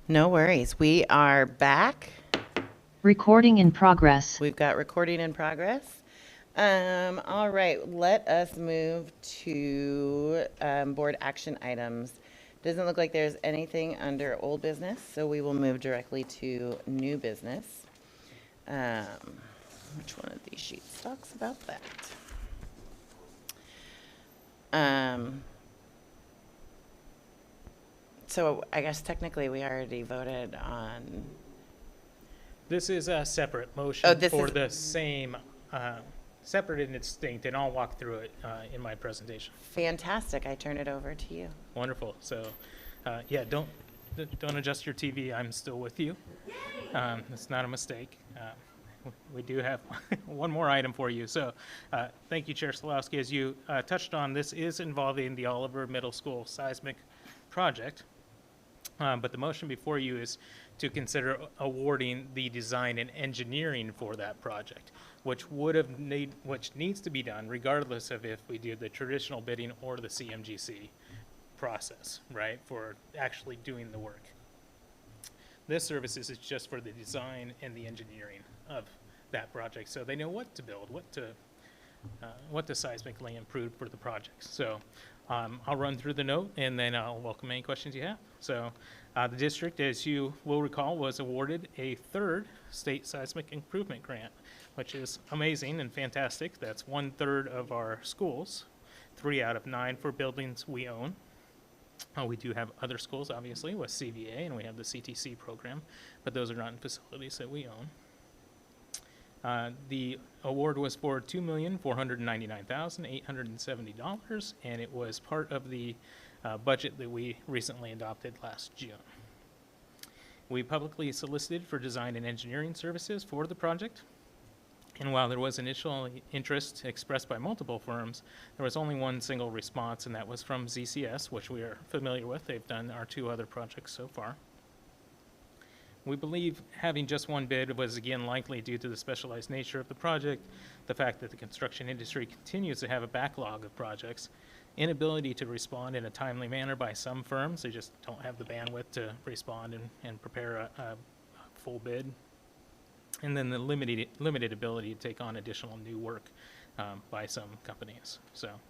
No worries. We are back. Recording in progress. We've got recording in progress. All right, let us move to board action items. Doesn't look like there's anything under old business, so we will move directly to new business. Which one of these sheets talks about that? So I guess technically we already voted on. This is a separate motion Oh, this for is- the same, separate and distinct, and I'll walk through it in my presentation. Fantastic. I turn it over to you. Wonderful. So, yeah, don't adjust your TV. I'm still with you. It's not a mistake. We do have one more item for you. So, thank you, Chair Slawski. As you touched on, this is involving the Oliver Middle School seismic project. But the motion before you is to consider awarding the design and engineering for that project, which needs to be done regardless of if we do the traditional bidding or the CMGC process, right, for actually doing the work. This services is just for the design and the engineering of that project, so they know what to build, what to seismically improve for the project. So I'll run through the note, and then I'll welcome any questions you have. So the district, as you will recall, was awarded a third state seismic improvement grant, which is amazing and fantastic. That's 1/3 of our schools, 3 out of 9 for buildings we own. We do have other schools, obviously, with CVA, and we have the CTC program, but those are not in facilities that we own. The award was for $2,499,870, and it was part of the budget that we recently adopted last June. We publicly solicited for design and engineering services for the project, and while there was initial interest expressed by multiple firms, there was only one single response, and that was from ZCS, which we are familiar with. They've done our 2 other projects so far. We believe having just one bid was again likely due to the specialized nature of the project, the fact that the construction industry continues to have a backlog of projects, inability to respond in a timely manner by some firms. They just don't have the bandwidth to respond and prepare a full bid. And then the limited ability to take on additional new work by some companies. So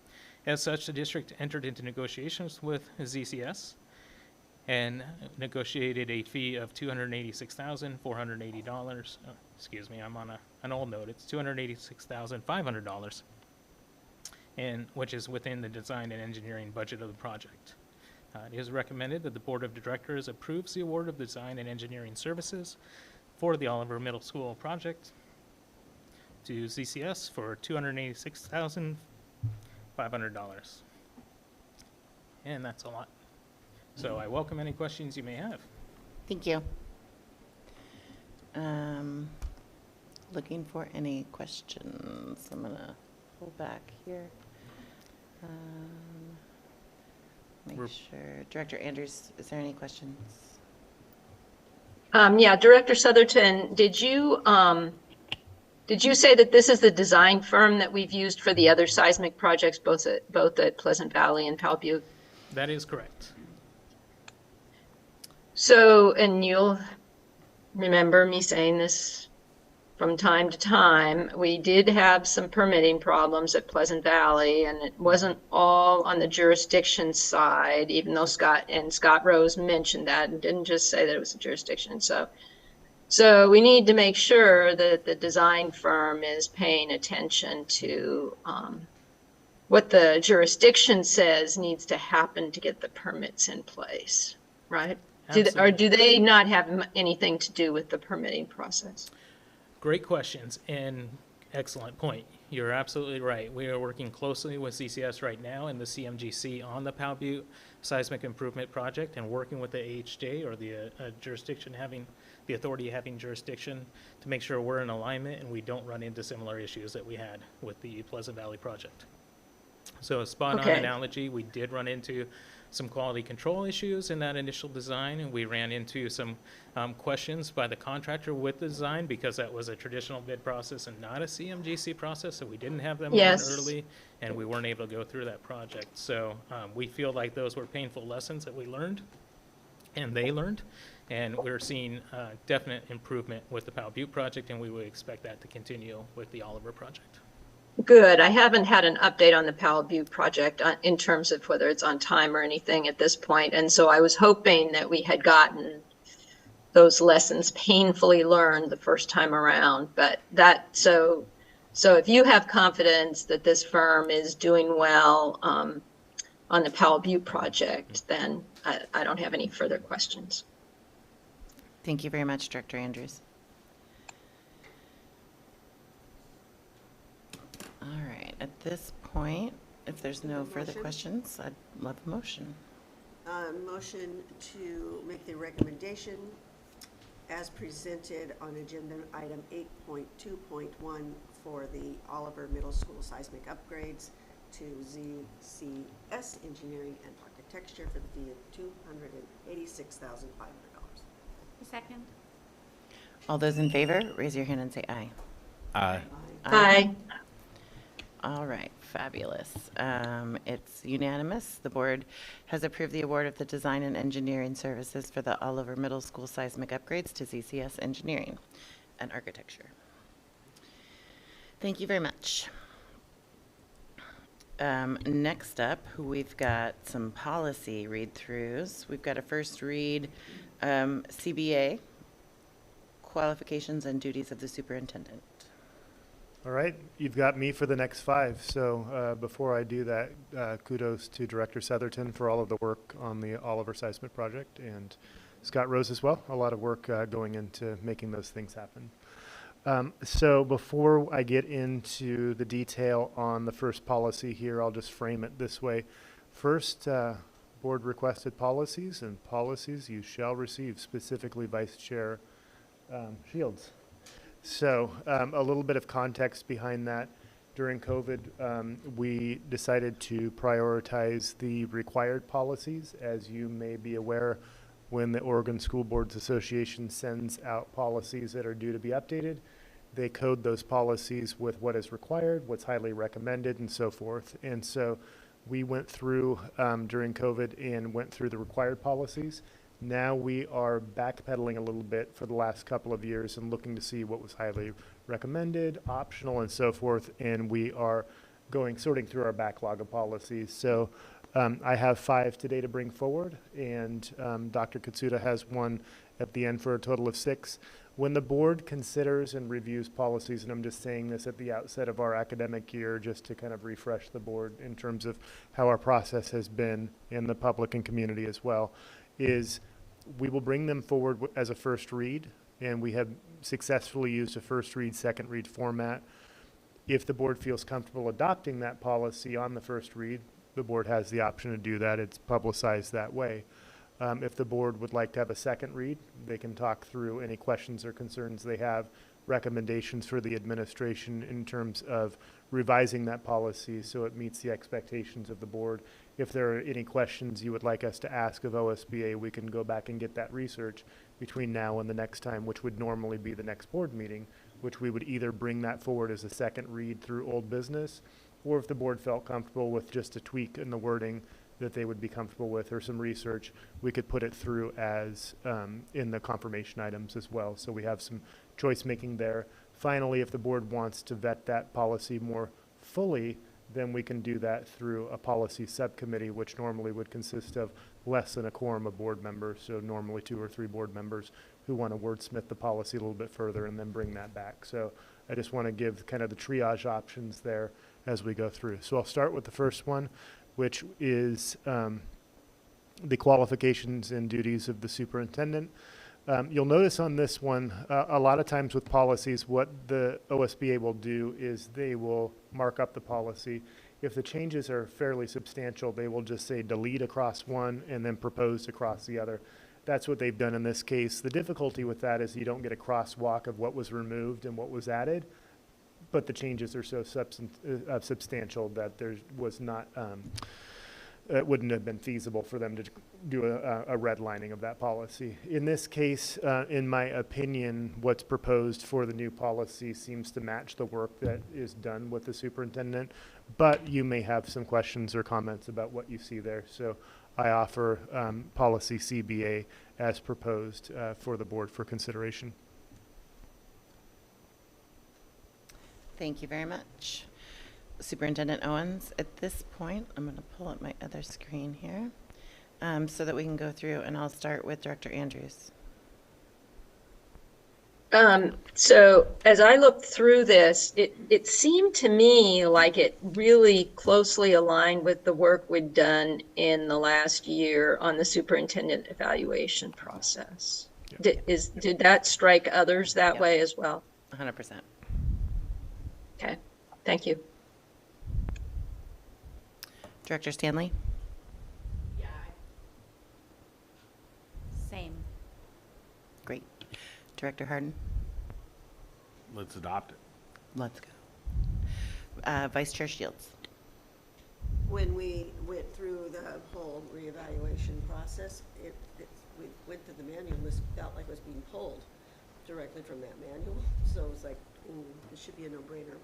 as such, the district entered into negotiations with ZCS and negotiated a fee of $286,480. Excuse me, I'm on an old note. It's $286,500, and which is within the design and engineering budget of the project. It is recommended that the Board of Directors approves the award of design and engineering services for the Oliver Middle School project to ZCS for $286,500. And that's a lot. So I welcome any questions you may have. Thank you. Looking for any questions. I'm gonna pull back here. Make sure. Director Andrews, is there any questions? Yeah, Director Southerton, did you say that this is the design firm that we've used for the other seismic projects, both at Pleasant Valley and Powell Butte? That is correct. So, and you'll remember me saying this from time to time, we did have some permitting problems at Pleasant Valley, and it wasn't all on the jurisdiction side, even though Scott Rose mentioned that and didn't just say that it was a jurisdiction. So we need to make sure that the design firm is paying attention to what the jurisdiction says needs to happen to get the permits in place, right? Or do they not have anything to do with the permitting process? Great questions and excellent point. You're absolutely right. We are working closely with CCS right now and the CMGC on the Powell Butte Seismic Improvement Project and working with the AHJ or the jurisdiction having, the authority having jurisdiction to make sure we're in alignment and we don't run into similar issues that we had with the Pleasant Valley project. So a spot-on analogy, we did run into some quality control issues in that initial design, and we ran into some questions by the contractor with the design because that was a traditional bid process and not a CMGC process, so we didn't have them on early, and we weren't able to go through that project. So we feel like those were painful lessons that we learned and they learned. And we're seeing definite improvement with the Powell Butte project, and we would expect that to continue with the Oliver project. Good. I haven't had an update on the Powell Butte project in terms of whether it's on time or anything at this point. And so I was hoping that we had gotten those lessons painfully learned the first time around. But so if you have confidence that this firm is doing well on the Powell Butte project, then I don't have any further questions. Thank you very much, Director Andrews. All right, at this point, if there's no further Motion? questions, I'd love a motion. Motion to make the recommendation as presented on agenda item 8.2.1 for the Oliver Middle School seismic upgrades to ZCS Engineering and Architecture for the fee of $286,500. Second. All those in favor, raise your hand and say aye. Aye. Aye. All right, fabulous. It's unanimous. The board has approved the award of the design and engineering services for the Oliver Middle School seismic upgrades to ZCS Engineering and Architecture. Thank you very much. Next up, we've got some policy read-throughs. We've got a first read, CBA, qualifications and duties of the superintendent. All right, you've got me for the next 5. So before I do that, kudos to Director Southerton for all of the work on the Oliver Seismic project, and Scott Rose as well. A lot of work going into making those things happen. So before I get into the detail on the first policy here, I'll just frame it this way. First, board requested policies, and policies you shall receive, specifically Vice Chair Shields. So a little bit of context behind that. During COVID, we decided to prioritize the required policies. As you may be aware, when the Oregon School Boards Association sends out policies that are due to be updated, they code those policies with what is required, what's highly recommended, and so forth. And so we went through during COVID and went through the required policies. Now we are backpedaling a little bit for the last couple of years and looking to see what was highly recommended, optional, and so forth. And we are sorting through our backlog of policies. So I have 5 today to bring forward, and Dr. Katsuda has 1 at the end for a total of 6. When the board considers and reviews policies, and I'm just saying this at the outset of our academic year just to kind of refresh the board in terms of how our process has been in the public and community as well, is we will bring them forward as a first read, and we have successfully used a first read, second read format. If the board feels comfortable adopting that policy on the first read, the board has the option to do that. It's publicized that way. If the board would like to have a second read, they can talk through any questions or concerns they have, recommendations for the administration in terms of revising that policy so it meets the expectations of the board. If there are any questions you would like us to ask of OSBA, we can go back and get that research between now and the next time, which would normally be the next board meeting, which we would either bring that forward as a second read through old business, or if the board felt comfortable with just a tweak in the wording that they would be comfortable with or some research, we could put it through as in the confirmation items as well. So we have some choice making there. Finally, if the board wants to vet that policy more fully, then we can do that through a policy subcommittee, which normally would consist of less than a quorum of board members, so normally 2 or 3 board members who want to wordsmith the policy a little bit further and then bring that back. So I just want to give kind of the triage options there as we go through. So I'll start with the first one, which is the qualifications and duties of the superintendent. You'll notice on this one, a lot of times with policies, what the OSBA will do is they will mark up the policy. If the changes are fairly substantial, they will just say delete across one and then propose across the other. That's what they've done in this case. The difficulty with that is you don't get a crosswalk of what was removed and what was added, but the changes are so substantial that there was not, it wouldn't have been feasible for them to do a redlining of that policy. In this case, in my opinion, what's proposed for the new policy seems to match the work that is done with the superintendent, but you may have some questions or comments about what you see there. So I offer policy CBA as proposed for the board for consideration. Thank you very much. Superintendent Owens, at this point, I'm going to pull up my other screen here so that we can go through, and I'll start with Director Andrews. So as I looked through this, it seemed to me like it really closely aligned with the work we'd done in the last year on the superintendent evaluation process. Yep. Did that strike others that Yep. way as well? 100%. Okay, thank you. Director Stanley? Yeah. Same. Great. Director Harden? Let's adopt it. Let's go. Vice Chair Shields? When we went through the whole reevaluation process, we went through the manual, and this felt like it was being pulled directly from that manual. So it was like, it should be a no-brainer.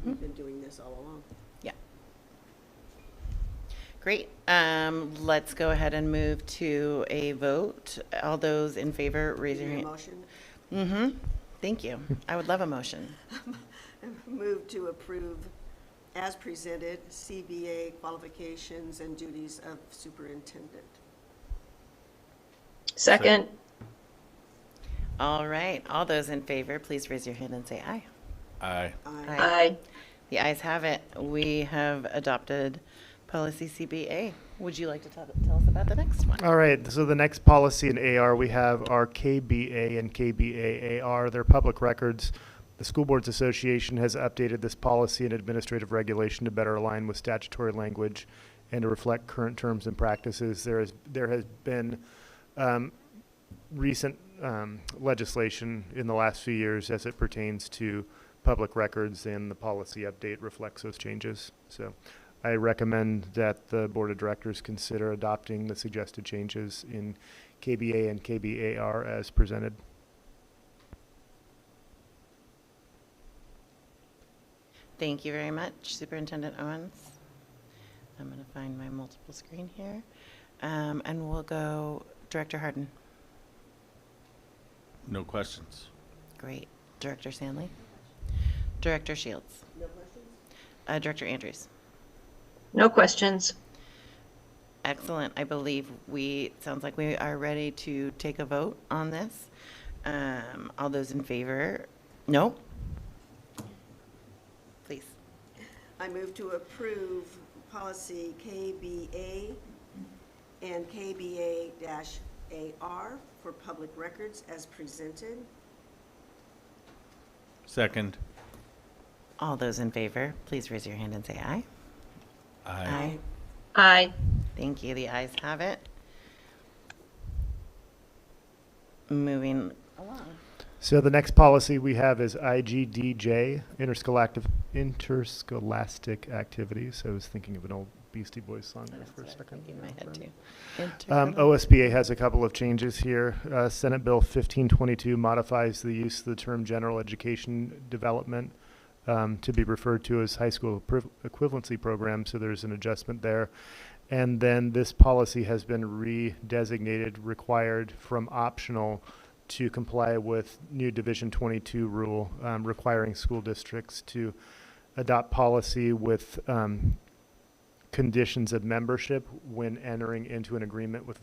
We've been doing this all along. Yeah. Great. Let's go ahead and move to a vote. All those in favor, raise your Need a hand. motion? Mm-hmm. Thank you. I would love a motion. Move to approve as presented CBA qualifications and duties of superintendent. Second, All right. All those in favor, please raise your hand and say aye. Aye. aye. The ayes have it. We have adopted policy CBA. Would you like to tell us about the next one? All right, so the next policy in AR we have are KBA and KBA-AR. They're public records. The School Boards Association has updated this policy and administrative regulation to better align with statutory language and to reflect current terms and practices. There has been recent legislation in the last few years as it pertains to public records, and the policy update reflects those changes. So I recommend that the Board of Directors consider adopting the suggested changes in KBA and KBAR as presented. Thank you very much, Superintendent Owens. I'm going to find my multiple screen here. And we'll go Director Harden. No questions. Great. Director Stanley? Director Shields? No questions? Director Andrews? No questions. Excellent. I believe sounds like we are ready to take a vote on this. All those in favor? No? Please. I move to approve policy KBA and KBA-AR for public records as presented. Second. All those in favor, please raise your hand and say aye. Aye. Aye. Thank you. The ayes have it. Moving along. So the next policy we have is IGDJ, interscholastic activities. I was thinking of an old Beastie Boys song there That's for a what I'm second. thinking in my head too. OSBA has a couple of changes here. Senate Bill 1522 modifies the use of the term general education development to be referred to as high school equivalency program, so there's an adjustment there. And then this policy has been redesignated required from optional to comply with new Division 22 rule requiring school districts to adopt policy with conditions of membership when entering into an agreement with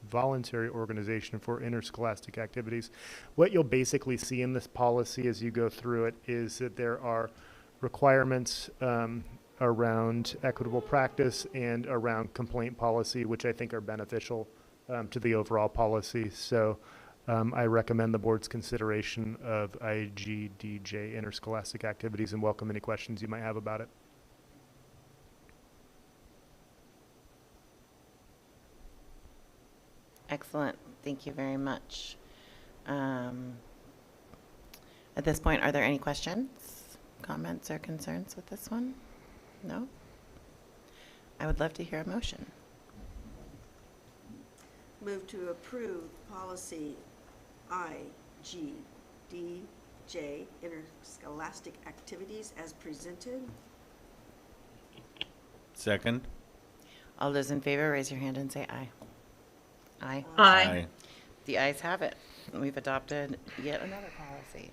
voluntary organization for interscholastic activities. What you'll basically see in this policy as you go through it is that there are requirements around equitable practice and around complaint policy, which I think are beneficial to the overall policy. So I recommend the board's consideration of IGDJ, interscholastic activities, and welcome any questions you might have about it. Excellent. Thank you very much. At this point, are there any questions, comments, or concerns with this one? No? I would love to hear a motion. Move to approve policy IGDJ, interscholastic activities as presented. Second. All those in favor, raise your hand and say aye. Aye. Aye. The ayes have it. We've adopted yet another policy.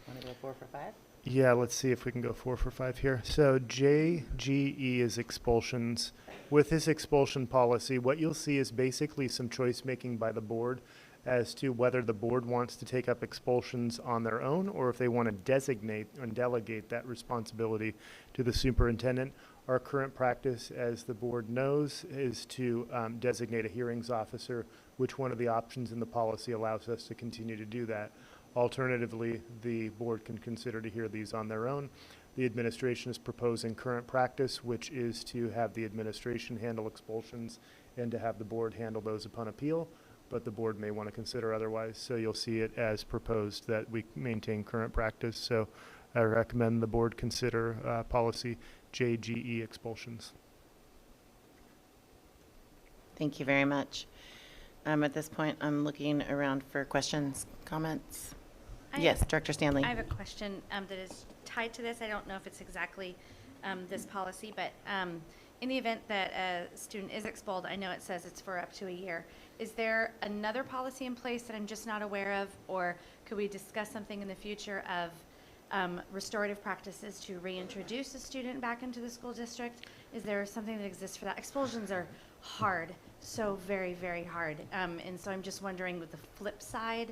Want to go 4 for 5? Yeah, let's see if we can go 4 for 5 here. So JGE is expulsions. With this expulsion policy, what you'll see is basically some choice making by the board as to whether the board wants to take up expulsions on their own or if they want to designate and delegate that responsibility to the superintendent. Our current practice, as the board knows, is to designate a hearings officer, which one of the options in the policy allows us to continue to do that. Alternatively, the board can consider to hear these on their own. The administration is proposing current practice, which is to have the administration handle expulsions and to have the board handle those upon appeal, but the board may want to consider otherwise. So you'll see it as proposed that we maintain current practice. So I recommend the board consider policy JGE expulsions. Thank you very much. At this point, I'm looking around for questions, comments. Yes, Director Stanley. I have a question that is tied to this. I don't know if it's exactly this policy, but in the event that a student is expelled, I know it says it's for up to a year. Is there another policy in place that I'm just not aware of, or could we discuss something in the future of restorative practices to reintroduce a student back into the school district? Is there something that exists for that? Expulsions are hard, so very, very hard. And so I'm just wondering what the flip side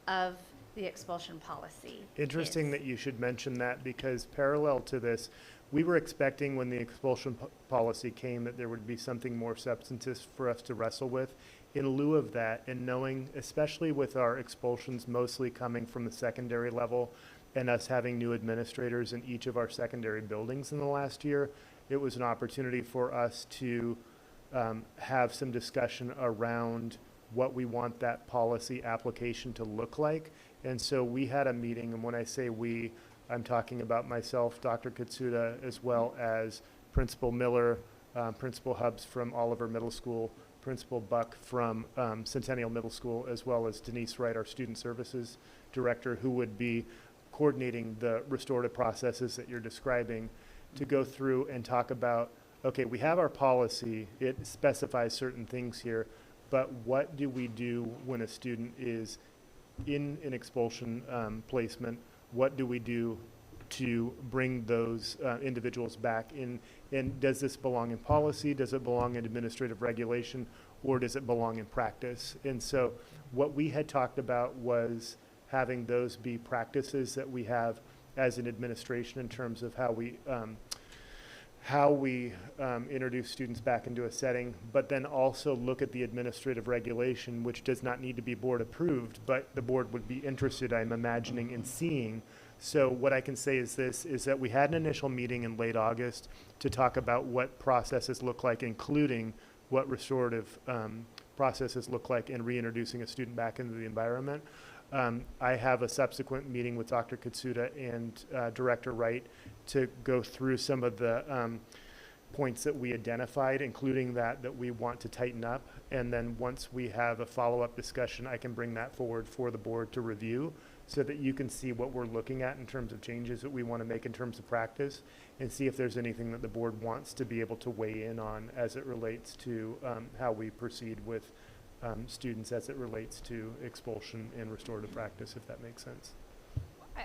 of the expulsion policy Interesting is. that you should mention that, because parallel to this, we were expecting when the expulsion policy came that there would be something more substantive for us to wrestle with. In lieu of that, and knowing, especially with our expulsions mostly coming from the secondary level and us having new administrators in each of our secondary buildings in the last year, it was an opportunity for us to have some discussion around what we want that policy application to look like. And so we had a meeting, and when I say we, I'm talking about myself, Dr. Katsuda, as well as Principal Miller, Principal Hubbs from Oliver Middle School, Principal Buck from Centennial Middle School, as well as Denise Wright, our Student Services Director, who would be coordinating the restorative processes that you're describing, to go through and talk about, okay, we have our policy, it specifies certain things here, but what do we do when a student is in an expulsion placement? What do we do to bring those individuals back in? And does this belong in policy? Does it belong in administrative regulation? Or does it belong in practice? And so what we had talked about was having those be practices that we have as an administration in terms of how we introduce students back into a setting, but then also look at the administrative regulation, which does not need to be board approved, but the board would be interested, I'm imagining, in seeing. So what I can say is this, is that we had an initial meeting in late August to talk about what processes look like, including what restorative processes look like in reintroducing a student back into the environment. I have a subsequent meeting with Dr. Katsuda and Director Wright to go through some of the points that we identified, including that we want to tighten up. And then once we have a follow-up discussion, I can bring that forward for the board to review so that you can see what we're looking at in terms of changes that we want to make in terms of practice, and see if there's anything that the board wants to be able to weigh in on as it relates to how we proceed with students as it relates to expulsion and restorative practice, if that makes sense.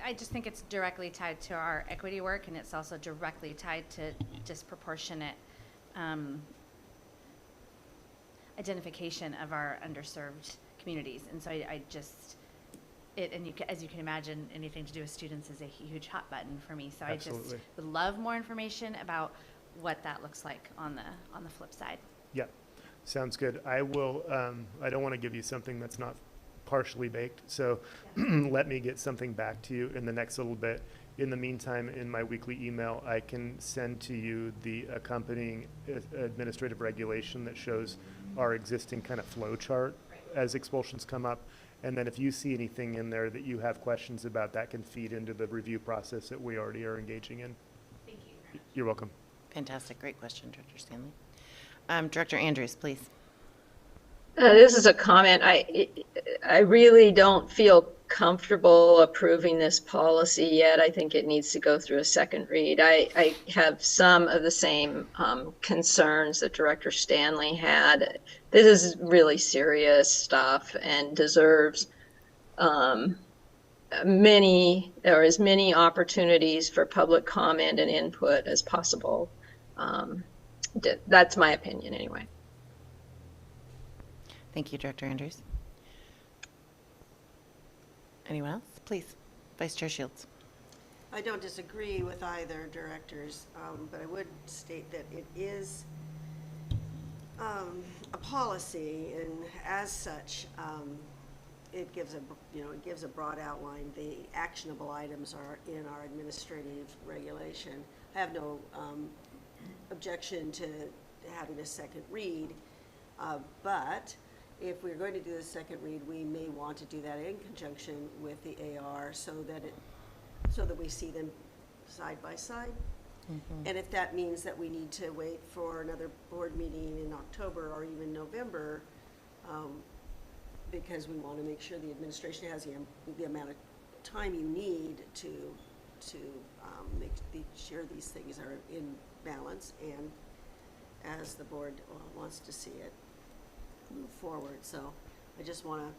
I just think it's directly tied to our equity work, and it's also directly tied to disproportionate identification of our underserved communities. And so I just, as you can imagine, anything to do with students is a huge hot button for me. So Absolutely. I just would love more information about what that looks like on the flip side. Yeah, sounds good. I will, I don't want to give you something that's not partially baked, so let me get something back to you in the next little bit. In the meantime, in my weekly email, I can send to you the accompanying administrative regulation that shows our existing kind of flow chart as expulsions come up. And then if you see anything in there that you have questions about, that can feed into the review process that we already are engaging in. Thank you. You're welcome. Fantastic. Great question, Director Stanley. Director Andrews, please. This is a comment. I really don't feel comfortable approving this policy yet. I think it needs to go through a second read. I have some of the same concerns that Director Stanley had. This is really serious stuff and deserves as many opportunities for public comment and input as possible. That's my opinion anyway. Thank you, Director Andrews. Anyone else? Please. Vice Chair Shields. I don't disagree with either directors, but I would state that it is a policy, and as such, it gives a broad outline. The actionable items are in our administrative regulation. I have no objection to having a second read, but if we're going to do the second read, we may want to do that in conjunction with the AR so that we see them side by side. Mm-hmm. And if that means that we need to wait for another board meeting in October or even November, because we want to make sure the administration has the amount of time you need to make sure these things are in balance and as the board wants to see it move forward. So I just want to,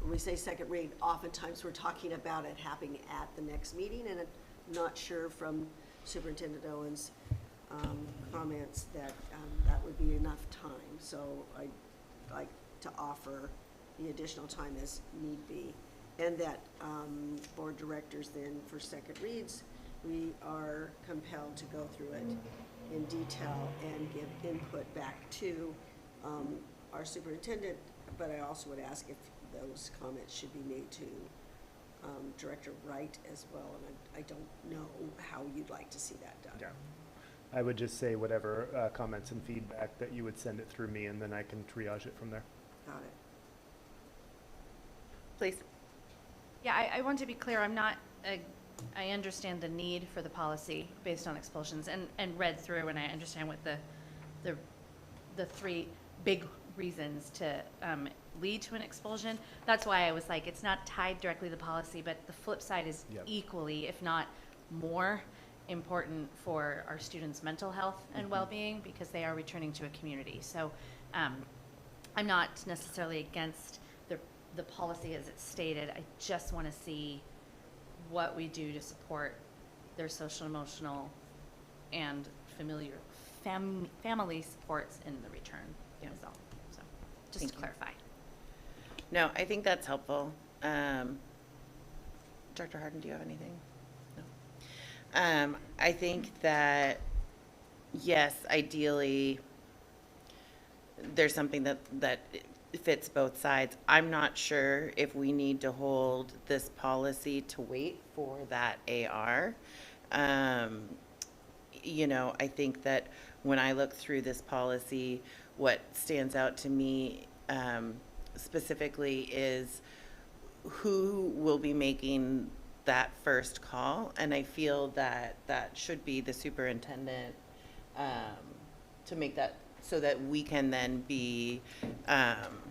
when we say second read, oftentimes we're talking about it happening at the next meeting, and I'm not sure from Superintendent Owen's comments that that would be enough time. So I'd like to offer the additional time as need be, and that board directors then for second reads, we are compelled to go through it in detail and give input back to our superintendent, but I also would ask if those comments should be made to Director Wright as well, and I don't know how you'd like to see that done. Yeah. I would just say whatever comments and feedback that you would send it through me, and then I can triage it from there. Got it. Please. Yeah, I want to be clear, I understand the need for the policy based on expulsions and read through, and I understand what the three big reasons to lead to an expulsion. That's why I was like, it's not tied directly to the policy, but the flip side is equally, if not more, important for our students' mental health and well-being because they are returning to a community. So I'm not necessarily against the policy as it's stated. I just want to see what we do to support their social, emotional, and family supports in the return. Yeah. So just to clarify. No, I think that's helpful. Dr. Harden, do you have anything? No. I think that, yes, ideally, there's something that fits both sides. I'm not sure if we need to hold this policy to wait for that AR. I think that when I look through this policy, what stands out to me specifically is who will be making that first call, and I feel that that should be the superintendent to make that so that we can then be what am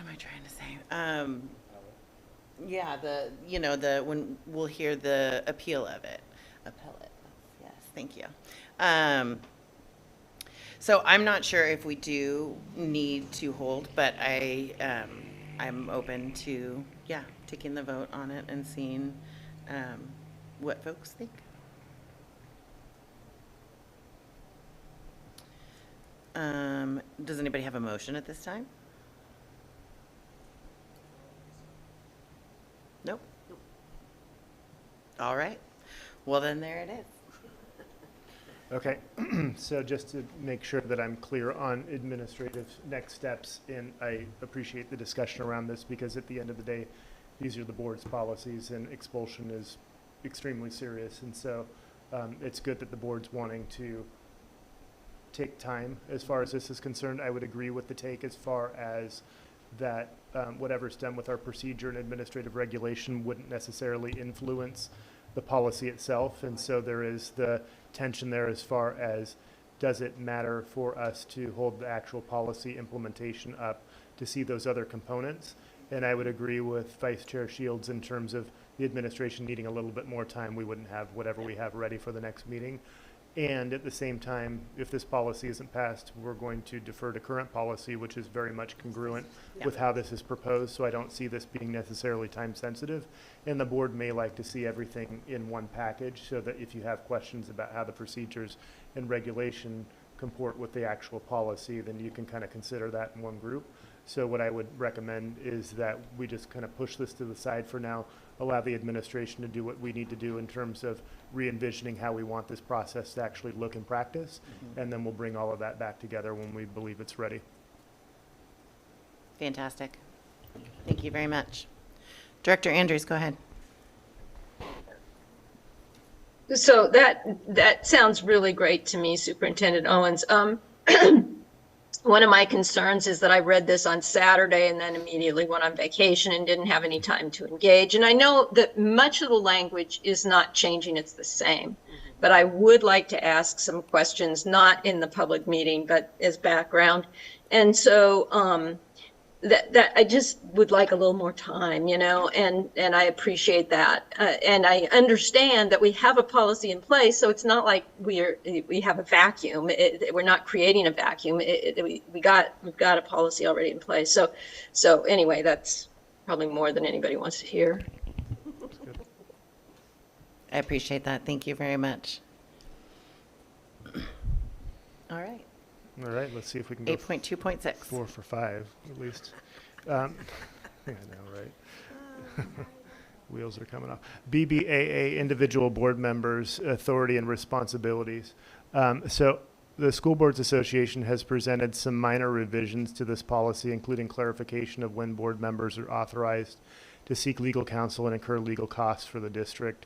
I trying to say? When we'll hear the appeal of it. Appellate. Yes, thank you. So I'm not sure if we do need to hold, but I'm open to, taking the vote on it and seeing what folks think. Does anybody have a motion at this time? Nope. All right. Well, then there it is. Okay, so just to make sure that I'm clear on administrative next steps, and I appreciate the discussion around this because at the end of the day, these are the board's policies and expulsion is extremely serious. And so it's good that the board's wanting to take time as far as this is concerned. I would agree with the take as far as that whatever's done with our procedure and administrative regulation wouldn't necessarily influence the policy itself. And so there is the tension there as far as does it matter for us to hold the actual policy implementation up to see those other components? And I would agree with Vice Chair Shields in terms of the administration needing a little bit more time. We wouldn't have whatever we have ready for the next meeting. And at the same time, if this policy isn't passed, we're going to defer to current policy, which is very much congruent with how this is proposed. So I don't see this being necessarily time sensitive. And the board may like to see everything in one package so that if you have questions about how the procedures and regulation comport with the actual policy, then you can kind of consider that in one group. So what I would recommend is that we just kind of push this to the side for now, allow the administration to do what we need to do in terms of re-envisioning how we want this process to actually look in practice, and then we'll bring all of that back together when we believe it's ready. Fantastic. Thank you very much. Director Andrews, go ahead. So that sounds really great to me, Superintendent Owens. One of my concerns is that I read this on Saturday and then immediately went on vacation and didn't have any time to engage. And I know that much of the language is not changing, it's the same. But I would like to ask some questions, not in the public meeting, but as background. And so that I just would like a little more time, you know, and I appreciate that. And I understand that we have a policy in place, so it's not like we have a vacuum. We're not creating a vacuum. We've got a policy already in place. So anyway, that's probably more than anybody wants to hear. I appreciate that. Thank you very much. All right. All right, let's see if we can go 8.2.6. 4 for 5, at least. Yeah, I know, right? Wheels are coming off. BBAA, individual board members' authority and responsibilities. So the School Boards Association has presented some minor revisions to this policy, including clarification of when board members are authorized to seek legal counsel and incur legal costs for the district.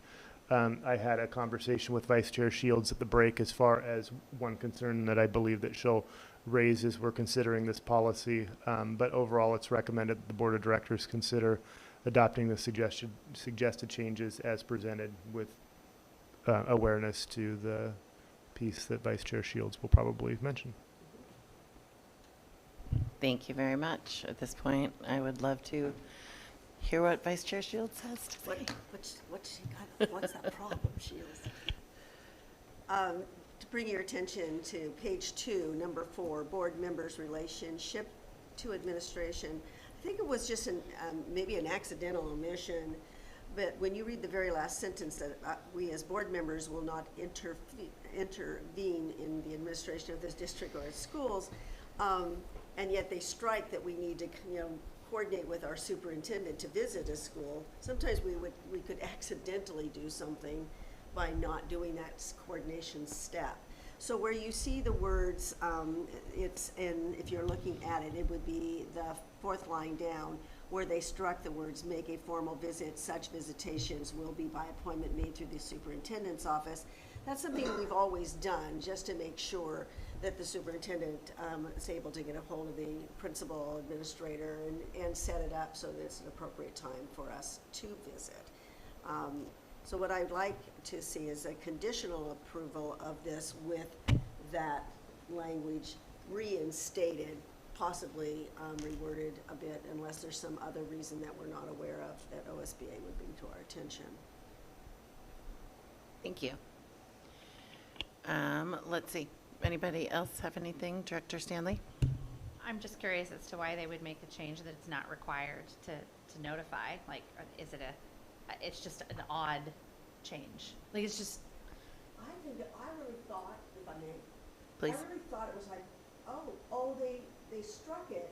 I had a conversation with Vice Chair Shields at the break as far as one concern that I believe that she'll raise as we're considering this policy. But overall, it's recommended that the Board of Directors consider adopting the suggested changes as presented with awareness to the piece that Vice Chair Shields will probably mention. Thank you very much. At this point, I would love to hear what Vice Chair Shields has to say. What's that problem, Shields? To bring your attention to page 2, number 4, board members' relationship to administration. I think it was just maybe an accidental omission, but when you read the very last sentence that we as board members will not intervene in the administration of this district or its schools, and yet they strike that we need to, coordinate with our superintendent to visit a school. Sometimes we could accidentally do something by not doing that coordination step. So where you see the words, if you're looking at it, it would be the 4th line down where they struck the words, make a formal visit. Such visitations will be by appointment made through the superintendent's office. That's something we've always done just to make sure that the superintendent is able to get a hold of the principal administrator and set it up so that it's an appropriate time for us to visit. So what I'd like to see is a conditional approval of this with that language reinstated, possibly reworded a bit, unless there's some other reason that we're not aware of that OSBA would bring to our attention. Thank you. Let's see. Anybody else have anything? Director Stanley? I'm just curious as to why they would make the change that it's not required to notify. Like, is it it's just an odd change? Like, it's just. I really thought, if I may, Please. I really thought it was like, they struck it,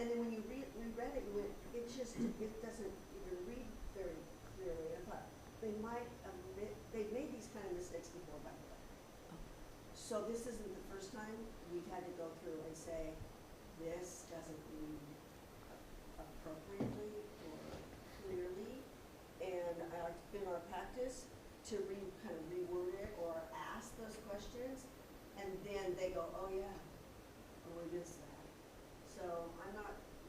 and then when you read it, you went, it doesn't even read very clearly. I thought they made these kind of mistakes before, by the way. So this isn't the first time we've had to go through and say, this doesn't read appropriately or clearly, and it's been our practice to kind of reword it or ask those questions, and then they go, oh yeah, we missed that. So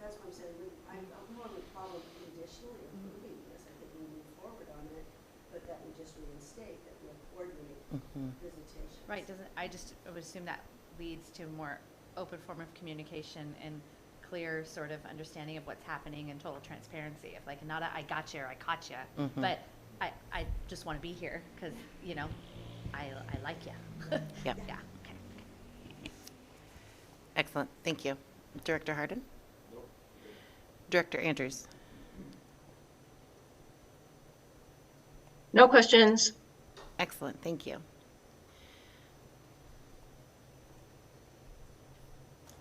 that's what I'm saying, I don't have a problem conditionally approving this. I think we move forward on it, but that we just reinstate that we'll coordinate visitation. Right, doesn't, I just would assume that leads to a more open form of communication and clear sort of understanding of what's happening and total transparency of like, not a, I got you or I caught you, but I just want to be here because, you know, I like you. Yep. Yeah, okay. Excellent, thank you. Director Harden? Director Andrews? No questions. Excellent, thank you.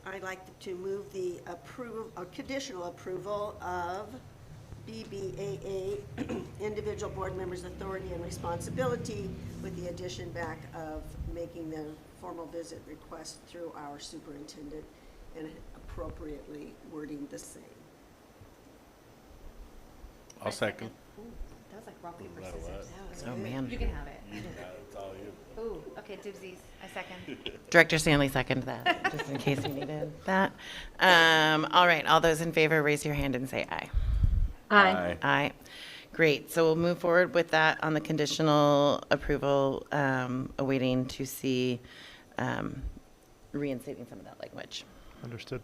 I'd like to move the approval, or conditional approval of BBAA, individual board members' authority and responsibility, with the addition back of making the formal visit request through our superintendent and appropriately wording the same. I'll second. Ooh, that was like rock, paper, That scissors. was. Oh, man. You can have it. It's all you. Ooh, okay, dibsies, I second. Director Stanley seconded that, just in case you needed that. All right, all those in favor, raise your hand and say aye. Aye. Aye. Great, so we'll move forward with that on the conditional approval, awaiting to see, reinstating some of that language. Understood.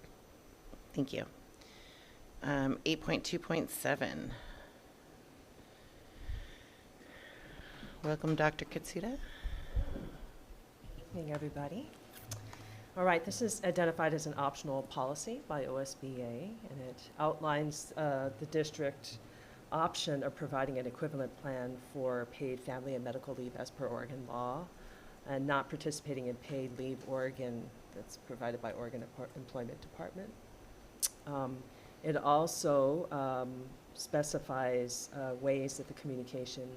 Thank you. 8.2.7. Welcome, Dr. Katsuda. Evening, everybody. All right, this is identified as an optional policy by OSBA, and it outlines the district option of providing an equivalent plan for paid family and medical leave as per Oregon law, and not participating in paid leave Oregon that's provided by Oregon Employment Department. It also specifies ways that the communication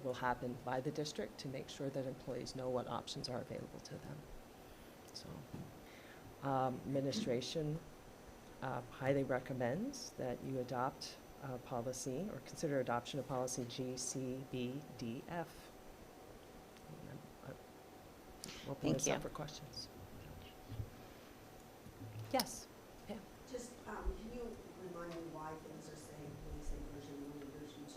will happen by the district to make sure that employees know what options are available to them. So, administration highly recommends that you adopt a policy or consider adoption of policy GCBDF. Open Thank this you. up for questions. Yes. Pam. Just, can you remind me why things are saying, when you say version 1 and version 2?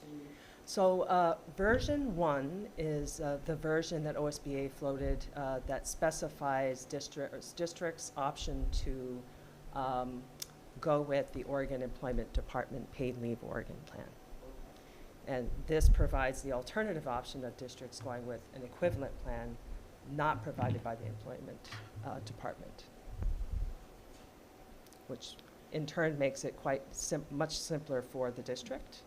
So version 1 is the version that OSBA floated that specifies districts' option to go with the Oregon Employment Department Paid Leave Oregon Plan. And this provides the alternative option of districts going with an equivalent plan not provided by the Employment Department, which in turn makes it quite much simpler for the district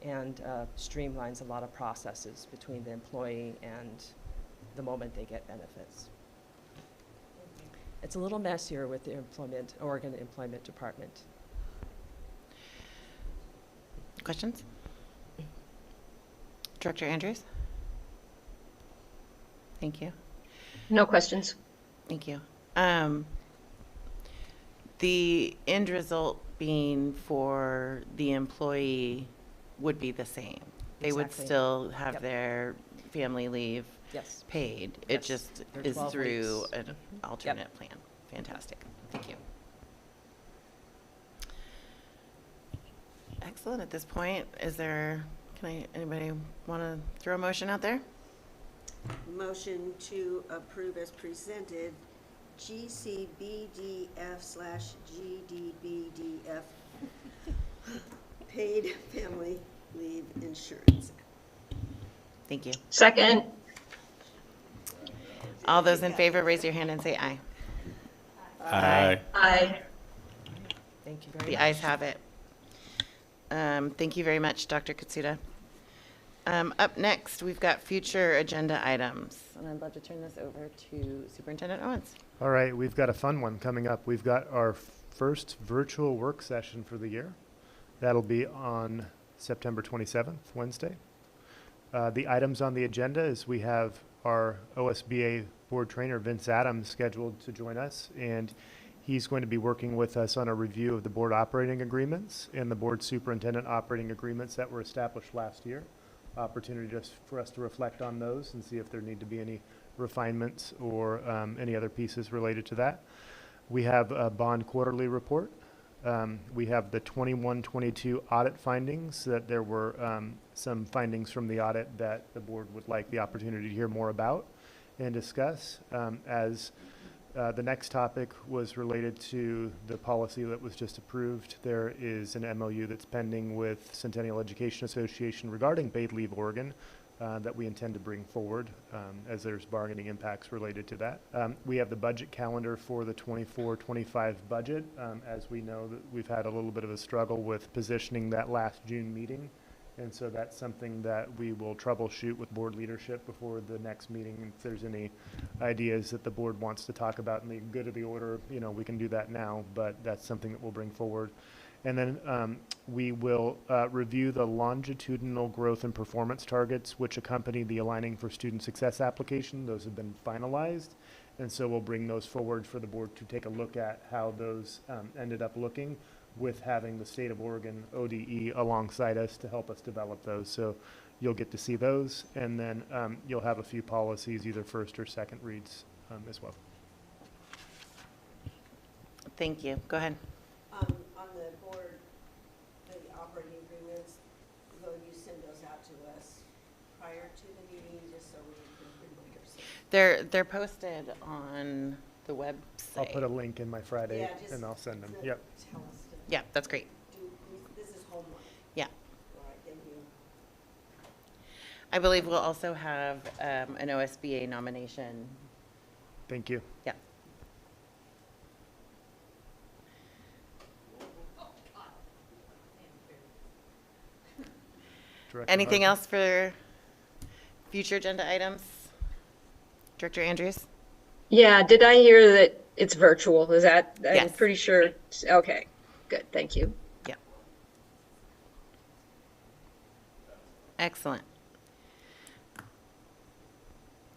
and streamlines a lot of processes between the employee and the moment they get benefits. It's a little messier with the Oregon Employment Department. Questions? Director Andrews? Thank you. No questions. Thank you. The end result being for the employee would be the same. They would Exactly. still have Yep. their family leave Yes. paid. It Yes. just They're is 12 through weeks. an alternate plan. Fantastic. Thank you. Excellent. At this point, anybody want to throw a motion out there? Motion to approve as presented GCBDF/GDBDF paid family leave insurance. Thank you. Second. All those in favor, raise your hand and say aye. Aye. Aye. Thank you very The much. ayes have it. Thank you very much, Dr. Katsuda. Up next, we've got future agenda items, and I'd love to turn this over to Superintendent Owens. All right, we've got a fun one coming up. We've got our first virtual work session for the year. That'll be on September 27th, Wednesday. The items on the agenda is we have our OSBA board trainer, Vince Adams, scheduled to join us, and he's going to be working with us on a review of the board operating agreements and the board superintendent operating agreements that were established last year. Opportunity just for us to reflect on those and see if there need to be any refinements or any other pieces related to that. We have a bond quarterly report. We have the 21-22 audit findings, that there were some findings from the audit that the board would like the opportunity to hear more about. and discuss. The next topic was related to the policy that was just approved. There is an MOU that's pending with Centennial Education Association regarding paid leave Oregon that we intend to bring forward as there's bargaining impacts related to that. We have the budget calendar for the 24-25 budget. As we know, that we've had a little bit of a struggle with positioning that last June meeting. And so that's something that we will troubleshoot with board leadership before the next meeting. If there's any ideas that the board wants to talk about in the good of the order, we can do that now, but that's something that we'll bring forward. And then we will review the longitudinal growth and performance targets which accompany the Aligning for Student Success application. Those have been finalized. And so we'll bring those forward for the board to take a look at how those ended up looking, with having the state of Oregon ODE alongside us to help us develop those. So you'll get to see those, and then you'll have a few policies, either first or second reads as well. Thank you. Go ahead. On the board, the operating agreements, will you send those out to us prior to the meeting, just so we can remind ourselves? They're posted on the website. I'll put a link in my Friday, Yeah, just and I'll send them. to Yep. Tell us to Yeah, that's great. this is homework. Yeah. All right, thank you. I believe we'll also have an OSBA nomination. Thank you. Yeah. Director Anything Harden. else for future agenda items? Director Andrews? Yeah, did I hear that it's virtual? Is that, I'm Yes. pretty sure. Okay, good, thank you. Yeah. Excellent.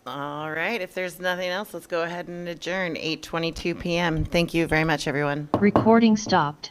All right, if there's nothing else, let's go ahead and adjourn, 8:22 p.m. Thank you very much, everyone. Recording stopped.